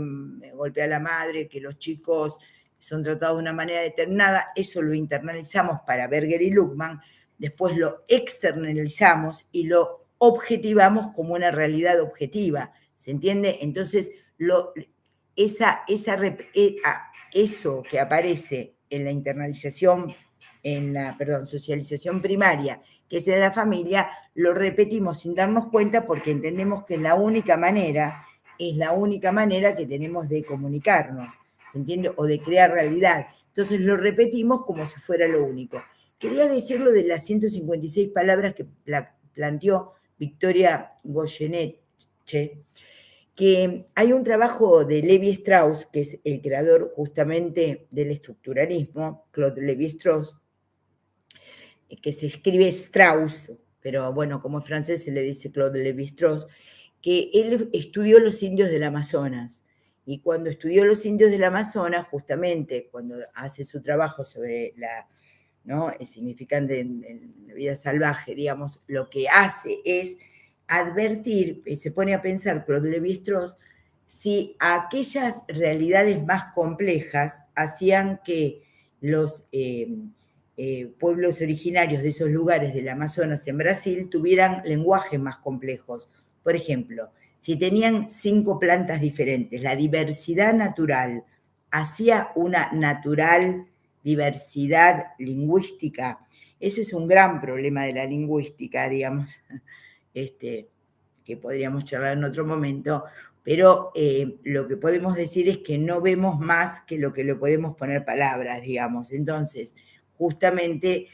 golpea a la madre, que los chicos son tratados de una manera determinada, eso lo internalizamos para Berger y Luckmann, después lo externalizamos y lo objetivamos como una realidad objetiva, ¿se entiende? Entonces, eso que aparece en la internalización, socialización primaria, que es en la familia, lo repetimos sin darnos cuenta porque entendemos que es la única manera que tenemos de comunicarnos, ¿se entiende? O de crear realidad. Entonces lo repetimos como si fuera lo único. Quería decirlo de las 156 palabras que planteó Victoria Goyeneche, que hay un trabajo de Levi Strauss, que es el creador justamente del estructuralismo, Claude Lévi-Strauss, que se escribe Strauss, pero bueno, como en francés se le dice Claude Lévi-Strauss, que él estudió los indios del Amazonas. Y cuando estudió los indios del Amazonas, justamente cuando hace su trabajo sobre ¿no? El significante en la vida salvaje, digamos, lo que hace es advertir, se pone a pensar Claude Lévi-Strauss, si aquellas realidades más complejas hacían que los pueblos originarios de esos lugares del Amazonas en Brasil tuvieran lenguajes más complejos. Por ejemplo, si tenían 5 plantas diferentes, la diversidad natural hacía una natural diversidad lingüística. Ese es un gran problema de la lingüística, digamos, que podríamos charlar en otro momento, pero lo que podemos decir es que no vemos más que lo que le podemos poner palabras, digamos. Entonces, justamente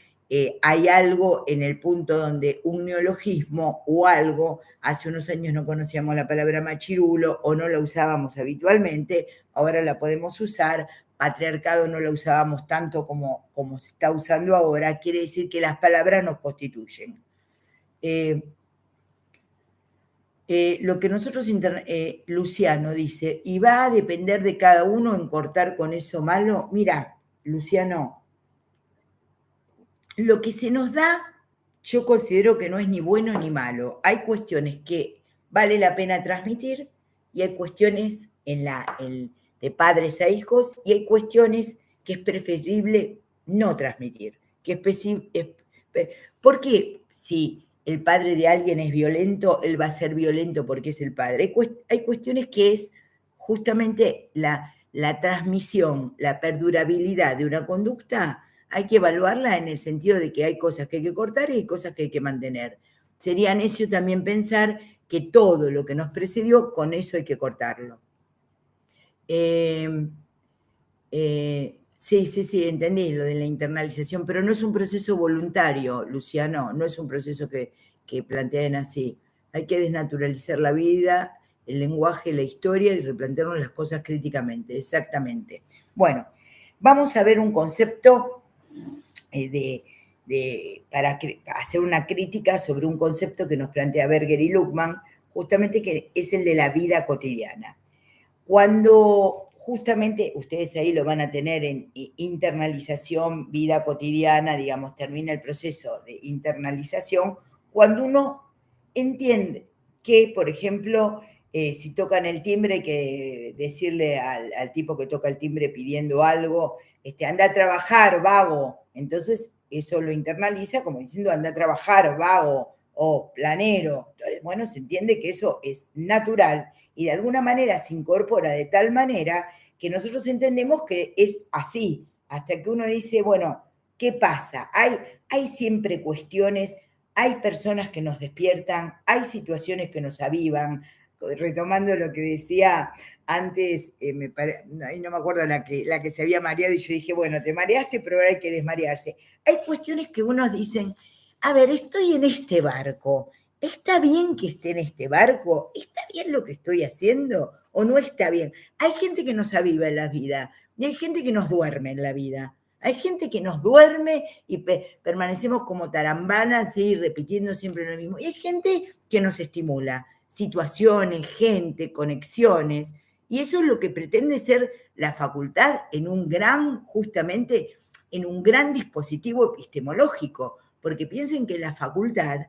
hay algo en el punto donde un neologismo o algo, hace unos años no conocíamos la palabra machirulo o no la usábamos habitualmente, ahora la podemos usar, patriarcado no la usábamos tanto como se está usando ahora, quiere decir que las palabras nos constituyen. Lo que nosotros, Luciano dice, y va a depender de cada uno en cortar con eso malo. Mira, Luciano, lo que se nos da, yo considero que no es ni bueno ni malo. Hay cuestiones que vale la pena transmitir y hay cuestiones de padres a hijos y hay cuestiones que es preferible no transmitir. ¿Por qué si el padre de alguien es violento, él va a ser violento porque es el padre? Hay cuestiones que es justamente la transmisión, la perdurabilidad de una conducta, hay que evaluarla en el sentido de que hay cosas que hay que cortar y hay cosas que hay que mantener. Sería necio también pensar que todo lo que nos precedió, con eso hay que cortarlo. Sí, entendí lo de la internalización, pero no es un proceso voluntario, Luciano, no es un proceso que planteen así. Hay que desnaturalizar la vida, el lenguaje, la historia y replantearnos las cosas críticamente, exactamente. Bueno, vamos a ver un concepto para hacer una crítica sobre un concepto que nos plantea Berger y Luckmann, justamente que es el de la vida cotidiana. Cuando justamente ustedes ahí lo van a tener en internalización, vida cotidiana, digamos, termina el proceso de internalización, cuando uno entiende que, por ejemplo, si tocan el timbre hay que decirle al tipo que toca el timbre pidiendo algo, anda a trabajar, vago. Entonces, eso lo internaliza como diciendo, anda a trabajar, vago o planero. Entonces, bueno, se entiende que eso es natural y de alguna manera se incorpora de tal manera que nosotros entendemos que es así, hasta que uno dice, bueno, ¿qué pasa? Hay siempre cuestiones, hay personas que nos despiertan, hay situaciones que nos avivan, retomando lo que decía antes, ahí no me acuerdo la que se había mareado y yo dije, bueno, te mareaste, pero ahora hay que desmarearse. Hay cuestiones que unos dicen, a ver, estoy en este barco, ¿está bien que esté en este barco? ¿Está bien lo que estoy haciendo o no está bien? Hay gente que nos aviva en la vida y hay gente que nos duerme en la vida. Hay gente que nos duerme y permanecemos como tarambanas, ¿sí? Repitiendo siempre lo mismo. Y hay gente que nos estimula, situaciones, gente, conexiones. Y eso es lo que pretende ser la facultad en un gran, justamente, en un gran dispositivo epistemológico. Porque piensen que la facultad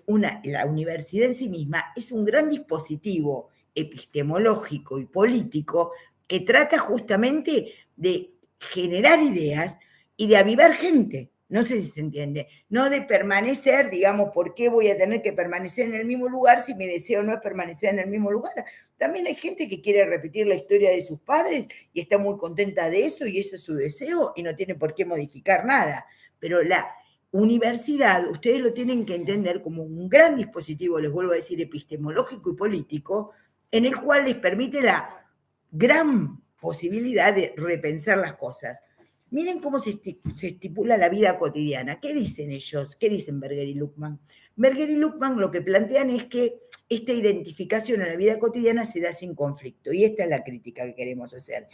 la universidad en sí misma es un gran dispositivo epistemológico y político que trata justamente de generar ideas y de avivar gente. No sé si se entiende. No de permanecer, digamos, ¿por qué voy a tener que permanecer en el mismo lugar si mi deseo no es permanecer en el mismo lugar? También hay gente que quiere repetir la historia de sus padres y está muy contenta de eso y ese es su deseo y no tiene por qué modificar nada. Pero la universidad, ustedes lo tienen que entender como un gran dispositivo, les vuelvo a decir, epistemológico y político, en el cual les permite la gran posibilidad de repensar las cosas. Miren cómo se estipula la vida cotidiana. ¿Qué dicen ellos? ¿Qué dicen Berger y Luckmann? Berger y Luckmann lo que plantean es que esta identificación en la vida cotidiana se da sin conflicto. Y esta es la crítica que queremos hacer.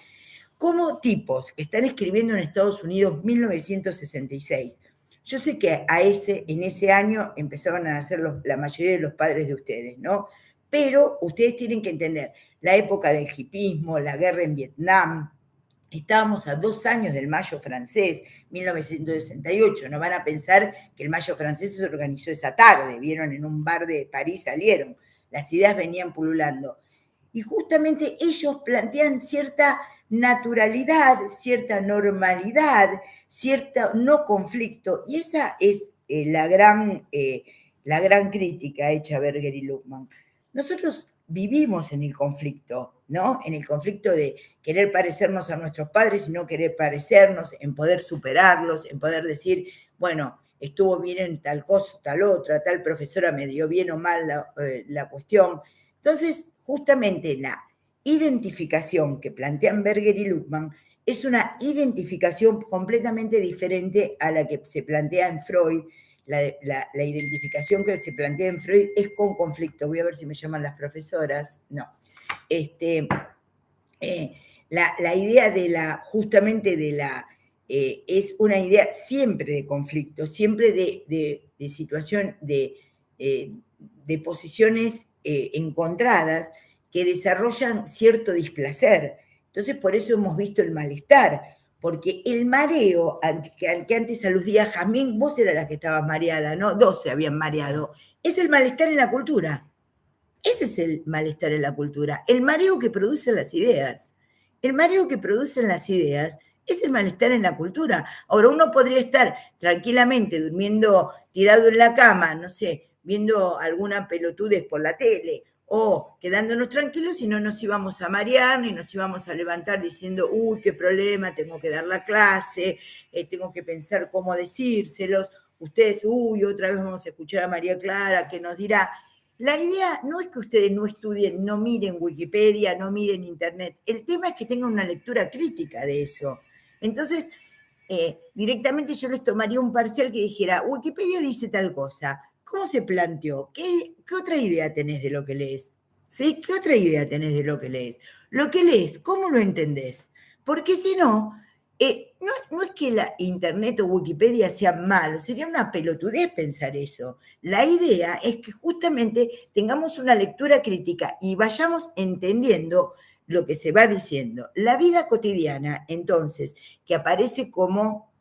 Como tipos que están escribiendo en Estados Unidos 1966. Yo sé que en ese año empezaron a nacer la mayoría de los padres de ustedes, ¿no? Pero ustedes tienen que entender la época del hipismo, la guerra en Vietnam. Estábamos a 2 años del Mayo francés, 1968. No van a pensar que el Mayo francés se organizó esa tarde. Vieron en un bar de París, salieron. Las ideas venían pululando. Y justamente ellos plantean cierta naturalidad, cierta normalidad, cierto no conflicto. Y esa es la gran crítica hecha a Berger y Luckmann. Nosotros vivimos en el conflicto, ¿no? En el conflicto de querer parecernos a nuestros padres y no querer parecernos, en poder superarlos, en poder decir, bueno, estuvo bien en tal cosa, tal otra, tal profesora me dio bien o mal la cuestión. Entonces, justamente la identificación que plantean Berger y Luckmann es una identificación completamente diferente a la que se plantea en Freud. La identificación que se plantea en Freud es con conflicto. Voy a ver si me llaman las profesoras. No. La idea justamente es una idea siempre de conflicto, siempre de situación, de posiciones encontradas que desarrollan cierto displacer. Entonces, por eso hemos visto el malestar, porque el mareo, al que antes aludía Jazmín, vos eras la que estabas mareada, ¿no? 12 habían mareado. Es el malestar en la cultura. Ese es el malestar en la cultura, el mareo que producen las ideas. El mareo que producen las ideas es el malestar en la cultura. Ahora, uno podría estar tranquilamente durmiendo tirado en la cama, no sé, viendo alguna pelotudez por la tele, o quedándonos tranquilos y no nos íbamos a marear, ni nos íbamos a levantar diciendo, uy, qué problema, tengo que dar la clase, tengo que pensar cómo decírselos. Ustedes, uy, otra vez vamos a escuchar a María Clara que nos dirá. La idea no es que ustedes no estudien, no miren Wikipedia, no miren Internet. El tema es que tengan una lectura crítica de eso. Entonces, directamente yo les tomaría un parcial que dijera, Wikipedia dice tal cosa. ¿Cómo se planteó? ¿Qué otra idea tenés de lo que lees? ¿Sí? ¿Qué otra idea tenés de lo que lees? Lo que lees, ¿cómo lo entendés? Porque si no, no es que la Internet o Wikipedia sea malo, sería una pelotudez pensar eso. La idea es que justamente tengamos una lectura crítica y vayamos entendiendo lo que se va diciendo. La vida cotidiana, entonces, que aparece como,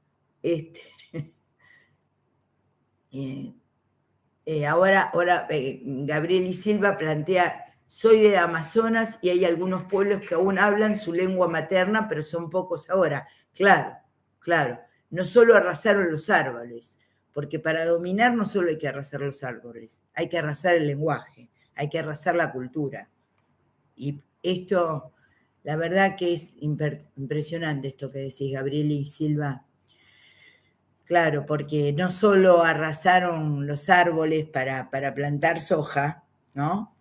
ahora Gabriel y Silva plantea, soy de Amazonas y hay algunos pueblos que aún hablan su lengua materna, pero son pocos ahora. Claro, claro. No solo arrasaron los árboles, porque para dominar no solo hay que arrasar los árboles, hay que arrasar el lenguaje, hay que arrasar la cultura. Y esto, la verdad que es impresionante esto que decís, Gabriel y Silva. Claro, porque no solo arrasaron los árboles para plantar soja, ¿no?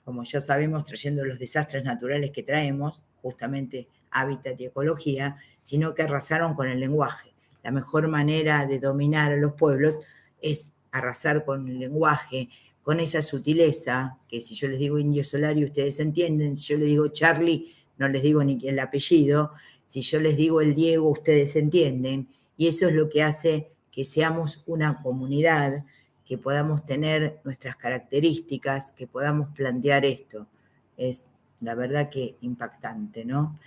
como ya sabemos, trayendo los desastres naturales que traemos, justamente hábitat y ecología, sino que arrasaron con el lenguaje. La mejor manera de dominar a los pueblos es arrasar con el lenguaje, con esa sutileza, que si yo les digo Indio Solari ustedes entienden, si yo les digo Charlie no les digo ni el apellido, si yo les digo el Diego ustedes entienden, y eso es lo que hace que seamos una comunidad, que podamos tener nuestras características, que podamos plantear esto. Es la verdad que impactante, ¿no?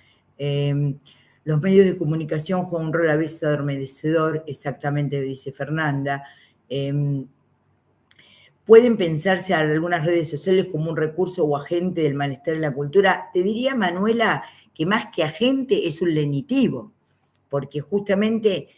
Los medios de comunicación juegan un rol a veces adormecedor, exactamente dice Fernanda. Pueden pensarse algunas redes sociales como un recurso o agente del malestar en la cultura. Te diría, Manuela, que más que agente es un lenitivo, porque justamente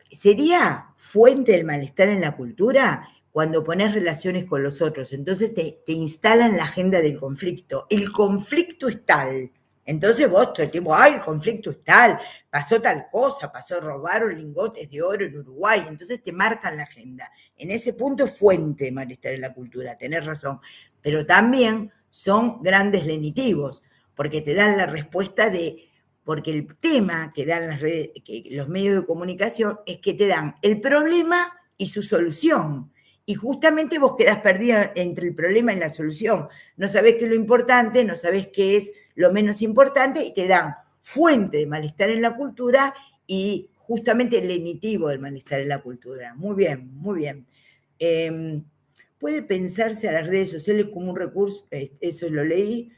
sería fuente del malestar en la cultura cuando pones relaciones con los otros. Entonces te instalan la agenda del conflicto. El conflicto es tal. Entonces vos todo el tiempo, ay, el conflicto es tal, pasó tal cosa, robaron lingotes de oro en Uruguay. Entonces te marcan la agenda. En ese punto es fuente de malestar en la cultura, tenés razón. Pero también son grandes lenitivos, porque te dan la respuesta porque el tema que dan los medios de comunicación es que te dan el problema y su solución. Y justamente vos quedás perdida entre el problema y la solución. No sabés qué es lo importante, no sabés qué es lo menos importante y te dan fuente de malestar en la cultura y justamente el lenitivo del malestar en la cultura. Muy bien, muy bien. Puede pensarse a las redes sociales como un recurso, eso lo leí.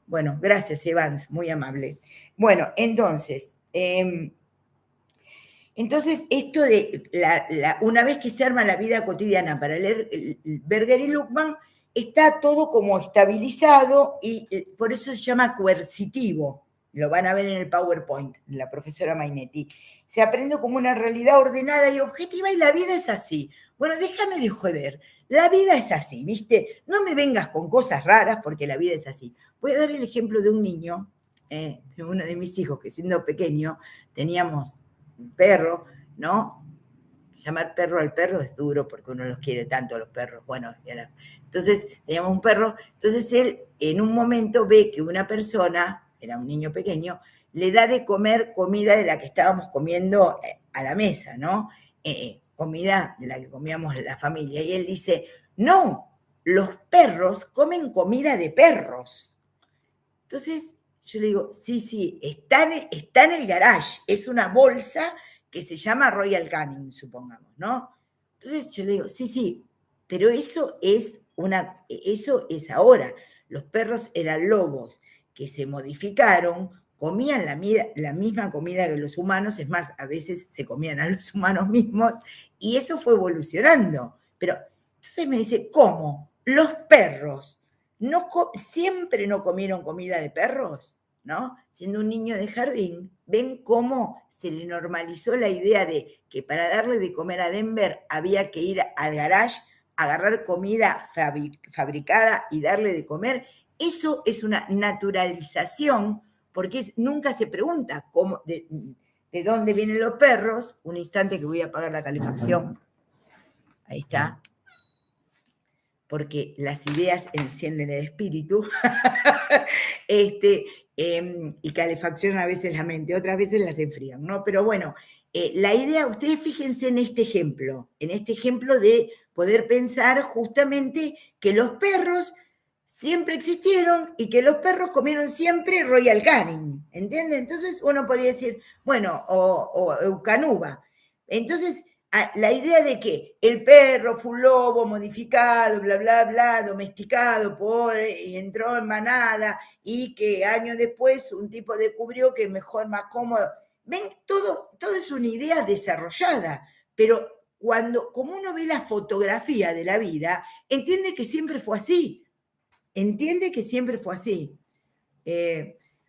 Bueno, gracias, Evans, muy amable. Bueno, entonces esto de una vez que se arma la vida cotidiana para leer Berger y Luckmann, está todo como estabilizado y por eso se llama coercitivo. Lo van a ver en el PowerPoint, la profesora Mainetti. Se aprende como una realidad ordenada y objetiva y la vida es así. Bueno, déjame de joder. La vida es así, ¿viste? No me vengas con cosas raras porque la vida es así. Voy a dar el ejemplo de un niño, de uno de mis hijos, que siendo pequeño teníamos un perro, ¿no? Llamar perro al perro es duro porque uno los quiere tanto a los perros. Bueno, entonces teníamos un perro, entonces él en un momento ve que una persona, era un niño pequeño, le da de comer comida de la que estábamos comiendo a la mesa, ¿no? Comida de la que comíamos la familia. Y él dice, no, los perros comen comida de perros. Entonces yo le digo, sí, está en el garage, es una bolsa que se llama Royal Canin, supongamos, ¿no? Entonces yo le digo, sí, pero eso es ahora. Los perros eran lobos que se modificaron, comían la misma comida que los humanos, es más, a veces se comían a los humanos mismos, y eso fue evolucionando. Pero entonces me dice, ¿cómo? Los perros siempre no comieron comida de perros, ¿no? Siendo un niño de jardín, ven cómo se le normalizó la idea de que para darle de comer a Denver había que ir al garage, agarrar comida fabricada y darle de comer. Eso es una naturalización, porque nunca se pregunta de dónde vienen los perros. Un instante que voy a apagar la calefacción. Ahí está. Porque las ideas encienden el espíritu y calefaccionan a veces la mente, otras veces las enfrían, ¿no? Pero bueno, la idea, ustedes fíjense en este ejemplo de poder pensar justamente que los perros siempre existieron y que los perros comieron siempre Royal Canin, ¿entienden? Entonces uno podría decir, bueno, o Eucanuba. Entonces, la idea de que el perro fue un lobo modificado, bla, bla, bla, domesticado y entró en manada y que años después un tipo descubrió que es mejor, más cómodo. Ven, todo es una idea desarrollada, pero como uno ve la fotografía de la vida, entiende que siempre fue así.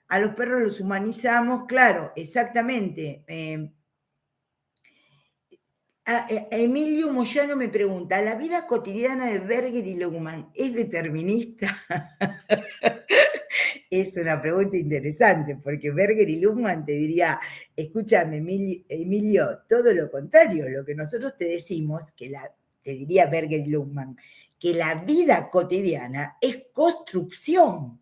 A los perros los humanizamos, claro, exactamente. Emilio Moyano me pregunta, ¿la vida cotidiana de Berger y Luckmann es determinista? Es una pregunta interesante, porque Berger y Luckmann te diría, escúchame, Emilio, todo lo contrario, lo que nosotros te decimos, te diría Berger y Luckmann, que la vida cotidiana es construcción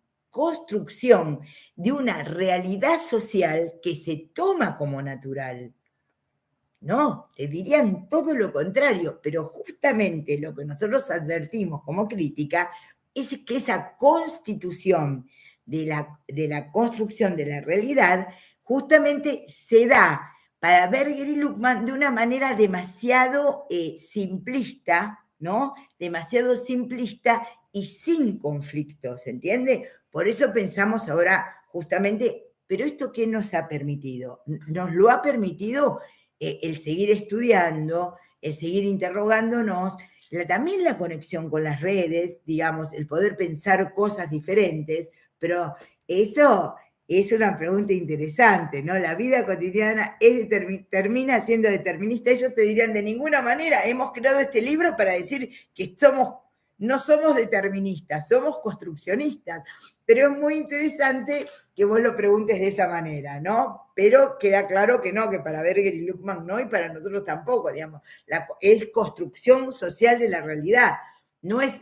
de una realidad social que se toma como natural. No, te dirían todo lo contrario, pero justamente lo que nosotros advertimos como crítica es que esa constitución de la construcción de la realidad justamente se da para Berger y Luckmann de una manera demasiado simplista, ¿no? Demasiado simplista y sin conflictos, ¿entiende? Por eso pensamos ahora justamente, pero ¿esto qué nos ha permitido? Nos lo ha permitido el seguir estudiando, el seguir interrogándonos, también la conexión con las redes, digamos, el poder pensar cosas diferentes, pero eso es una pregunta interesante, ¿no? La vida cotidiana termina siendo determinista. Ellos te dirían, de ninguna manera, hemos creado este libro para decir que no somos deterministas, somos construccionistas. Pero es muy interesante que vos lo preguntes de esa manera, ¿no? Pero queda claro que no, que para Berger y Luckmann no, y para nosotros tampoco, digamos. Es construcción social de la realidad, no es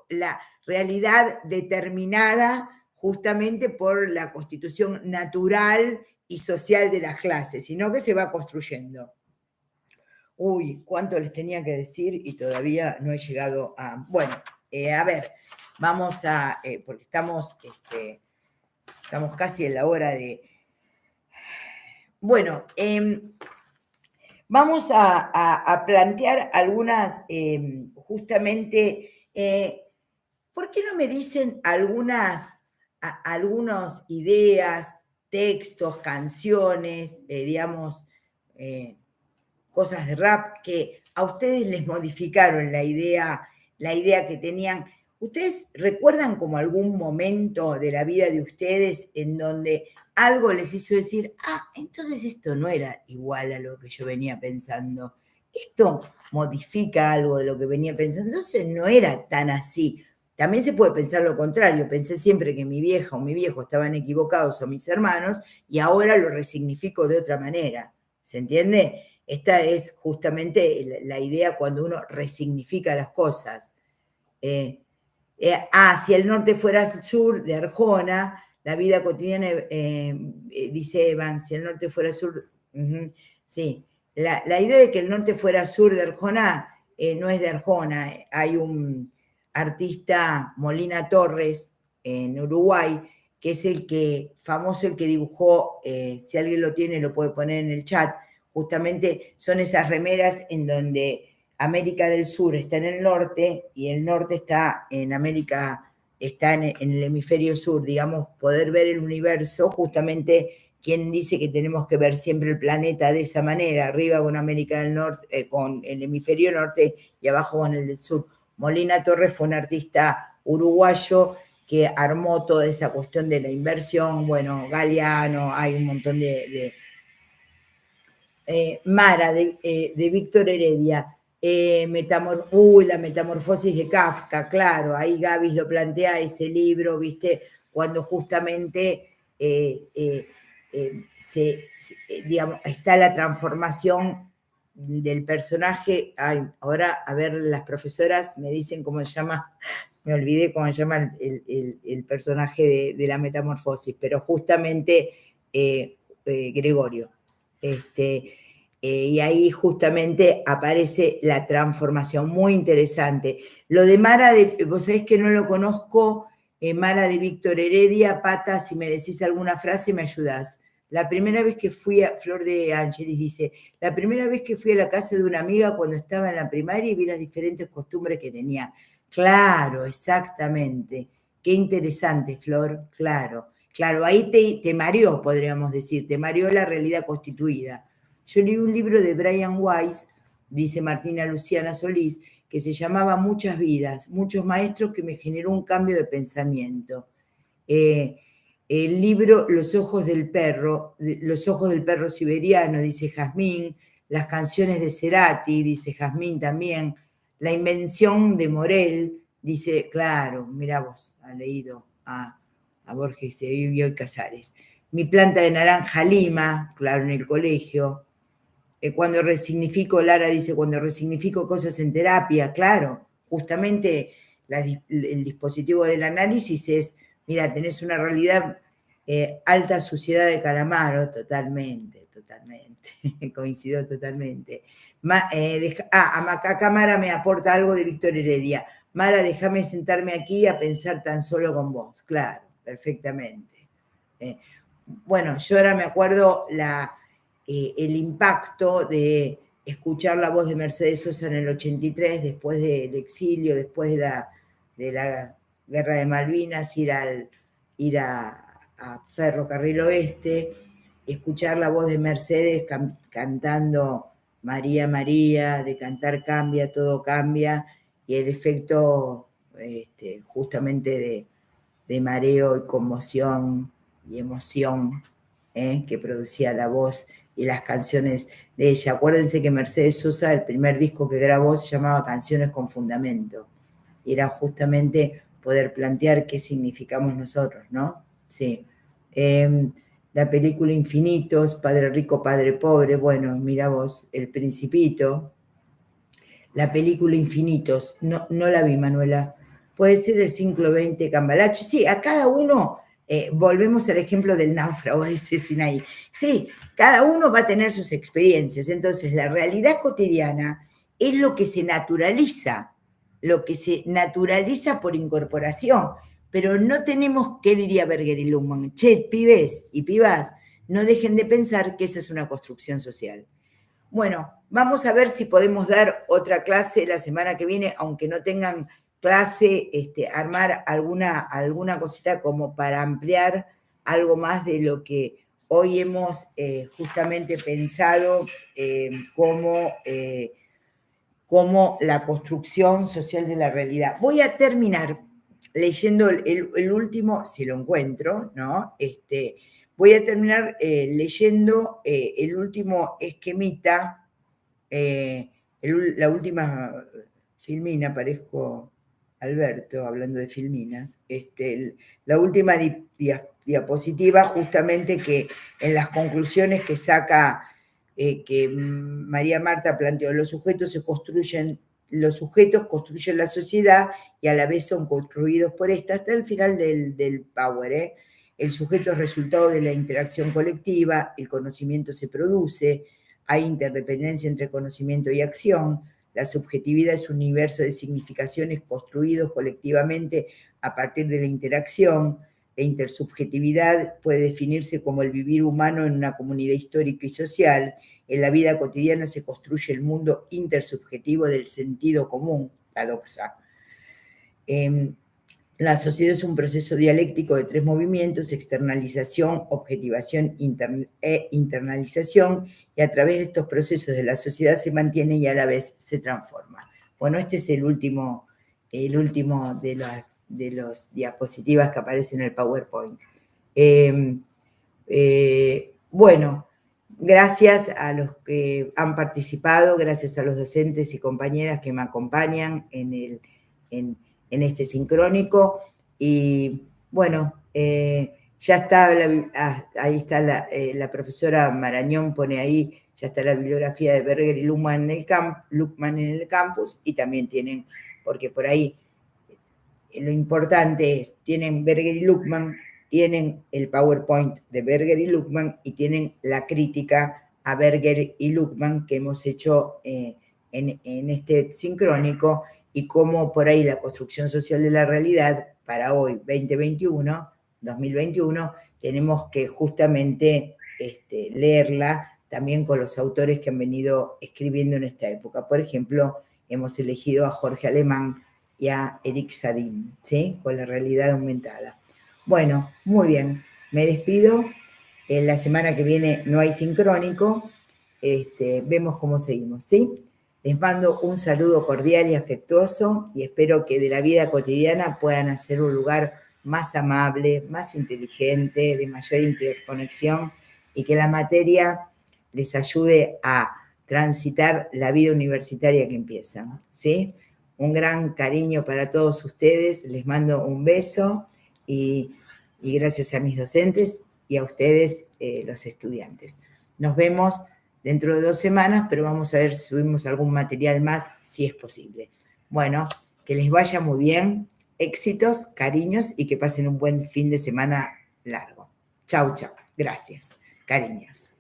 la realidad determinada justamente por la constitución natural y social de las clases, sino que se va construyendo. Uy, cuánto les tenía que decir y todavía no he llegado a... Bueno, a ver, vamos a... porque estamos casi en la hora de... Bueno, vamos a plantear algunas, justamente, ¿por qué no me dicen algunas ideas, textos, canciones, digamos, cosas de rap que a ustedes les modificaron la idea que tenían? ¿Ustedes recuerdan como algún momento de la vida de ustedes en donde algo les hizo decir, entonces esto no era igual a lo que yo venía pensando? Esto modifica algo de lo que venía pensando, entonces no era tan así. También se puede pensar lo contrario. Pensé siempre que mi vieja o mi viejo estaban equivocados o mis hermanos y ahora lo resignifico de otra manera. ¿Se entiende? Esta es justamente la idea cuando uno resignifica las cosas. Si el norte fuera el sur de Arjona, la vida cotidiana, dice Evans, si el norte fuera sur, sí, la idea de que el norte fuera sur de Arjona no es de Arjona. Hay un artista, Molina Torres, en Uruguay, que es famoso, el que dibujó, si alguien lo tiene lo puede poner en el chat, justamente son esas remeras en donde América del Sur está en el norte y el norte está en América, está en el hemisferio sur, digamos, poder ver el universo, justamente quien dice que tenemos que ver siempre el planeta de esa manera, arriba con América del Norte, con el hemisferio norte y abajo con el del sur. Molina Torres fue un artista uruguayo que armó toda esa cuestión de la inversión, bueno, Galeano, hay un montón de Mara, de Víctor Heredia, la metamorfosis de Kafka, claro, ahí Gavis lo plantea, ese libro, ¿viste? Cuando justamente digamos, está la transformación del personaje. Ahora, a ver, las profesoras me dicen cómo se llama, me olvidé cómo se llama el personaje de la metamorfosis, pero justamente Gregorio. Y ahí justamente aparece la transformación, muy interesante. Lo de Mara, vos sabés que no lo conozco, Mara de Víctor Heredia. Pata, si me decís alguna frase me ayudás. La primera vez que fui Flor de Ángeles dice, la primera vez que fui a la casa de una amiga cuando estaba en la primaria y vi las diferentes costumbres que tenía. Claro, exactamente. Qué interesante, Flor, claro. Claro, ahí te mareó, podríamos decir, te mareó la realidad constituida. Yo leí un libro de Brian Weiss, dice Martina Luciana Solís, que se llamaba Muchas vidas, muchos maestros, que me generó un cambio de pensamiento. El libro Los ojos del perro siberiano, dice Jazmín, las canciones de Cerati, dice Jazmín también, la invención de Morel, dice, claro, mirá vos, ha leído a Borges y Bioy Casares. Mi planta de naranja Lima, claro, en el colegio. Cuando resignifico, Lara dice, cuando resignifico cosas en terapia, claro, justamente el dispositivo del análisis es, mira, tenés una realidad, alta suciedad de Calamaro, totalmente, coincido totalmente. Acá Mara me aporta algo de Víctor Heredia. Mara, déjame sentarme aquí a pensar tan solo con vos. Claro, perfectamente. Bueno, yo ahora me acuerdo el impacto de escuchar la voz de Mercedes Sosa en el 83, después del exilio, después de la guerra de Malvinas, ir a Ferrocarril Oeste, escuchar la voz de Mercedes cantando María, María, de cantar cambia, todo cambia, y el efecto justamente de mareo y conmoción y emoción que producía la voz y las canciones de ella. Acuérdense que Mercedes Sosa, el primer disco que grabó se llamaba Canciones con Fundamento. Y era justamente poder plantear qué significamos nosotros, ¿no? Sí. La película Infinitos, Padre Rico, Padre Pobre, bueno, mira vos, El Principito. La película Infinitos, no la vi, Manuela. Puede ser el siglo XX Cambalache. Sí, a cada uno, volvemos al ejemplo del náufrago de Sinaí. Sí, cada uno va a tener sus experiencias. Entonces, la realidad cotidiana es lo que se naturaliza por incorporación. Pero no tenemos, ¿qué diría Berger y Luhmann? Che, pibes y pibas, no dejen de pensar que esa es una construcción social. Bueno, vamos a ver si podemos dar otra clase la semana que viene, aunque no tengan clase, armar alguna cosita como para ampliar algo más de lo que hoy hemos justamente pensado como la construcción social de la realidad. Voy a terminar leyendo el último, si lo encuentro, ¿no? Voy a terminar leyendo el último esquemita, la última filmina, parezco Alberto hablando de filminas, la última diapositiva, justamente que en las conclusiones que saca, que María Marta planteó, los sujetos construyen la sociedad y a la vez son construidos por esta, hasta el final del Power. El sujeto es resultado de la interacción colectiva, el conocimiento se produce, hay interdependencia entre conocimiento y acción, la subjetividad es un universo de significaciones construidos colectivamente a partir de la interacción, la intersubjetividad puede definirse como el vivir humano en una comunidad histórica y social, en la vida cotidiana se construye el mundo intersubjetivo del sentido común, la doxa. La sociedad es un proceso dialéctico de tres movimientos: externalización, objetivación e internalización, y a través de estos procesos de la sociedad se mantiene y a la vez se transforma. Bueno, este es el último de las diapositivas que aparecen en el PowerPoint. Bueno, gracias a los que han participado, gracias a los docentes y compañeras que me acompañan en este sincrónico. Y bueno, ya está, ahí está la profesora Marañón, pone ahí, ya está la bibliografía de Berger y Luhmann en el campus, y también tienen, porque por ahí lo importante es, tienen Berger y Luhmann, tienen el PowerPoint de Berger y Luhmann y tienen la crítica a Berger y Luhmann que hemos hecho en este sincrónico, y cómo por ahí la construcción social de la realidad para hoy, 2021, tenemos que justamente leerla también con los autores que han venido escribiendo en esta época. Por ejemplo, hemos elegido a Jorge Alemán y a Eric Sadin, ¿sí? Con la realidad aumentada. Bueno, muy bien, me despido. La semana que viene no hay sincrónico. Vemos cómo seguimos, ¿sí? Les mando un saludo cordial y afectuoso y espero que de la vida cotidiana puedan hacer un lugar más amable, más inteligente, de mayor interconexión, y que la materia les ayude a transitar la vida universitaria que empieza, ¿sí? Un gran cariño para todos ustedes, les mando un beso y gracias a mis docentes y a ustedes, los estudiantes. Nos vemos dentro de 2 semanas, pero vamos a ver si subimos algún material más, si es posible. Bueno, Que les vaya muy bien, éxitos, cariños y que pasen un buen fin de semana largo. Chau, chau. Gracias. Cariños.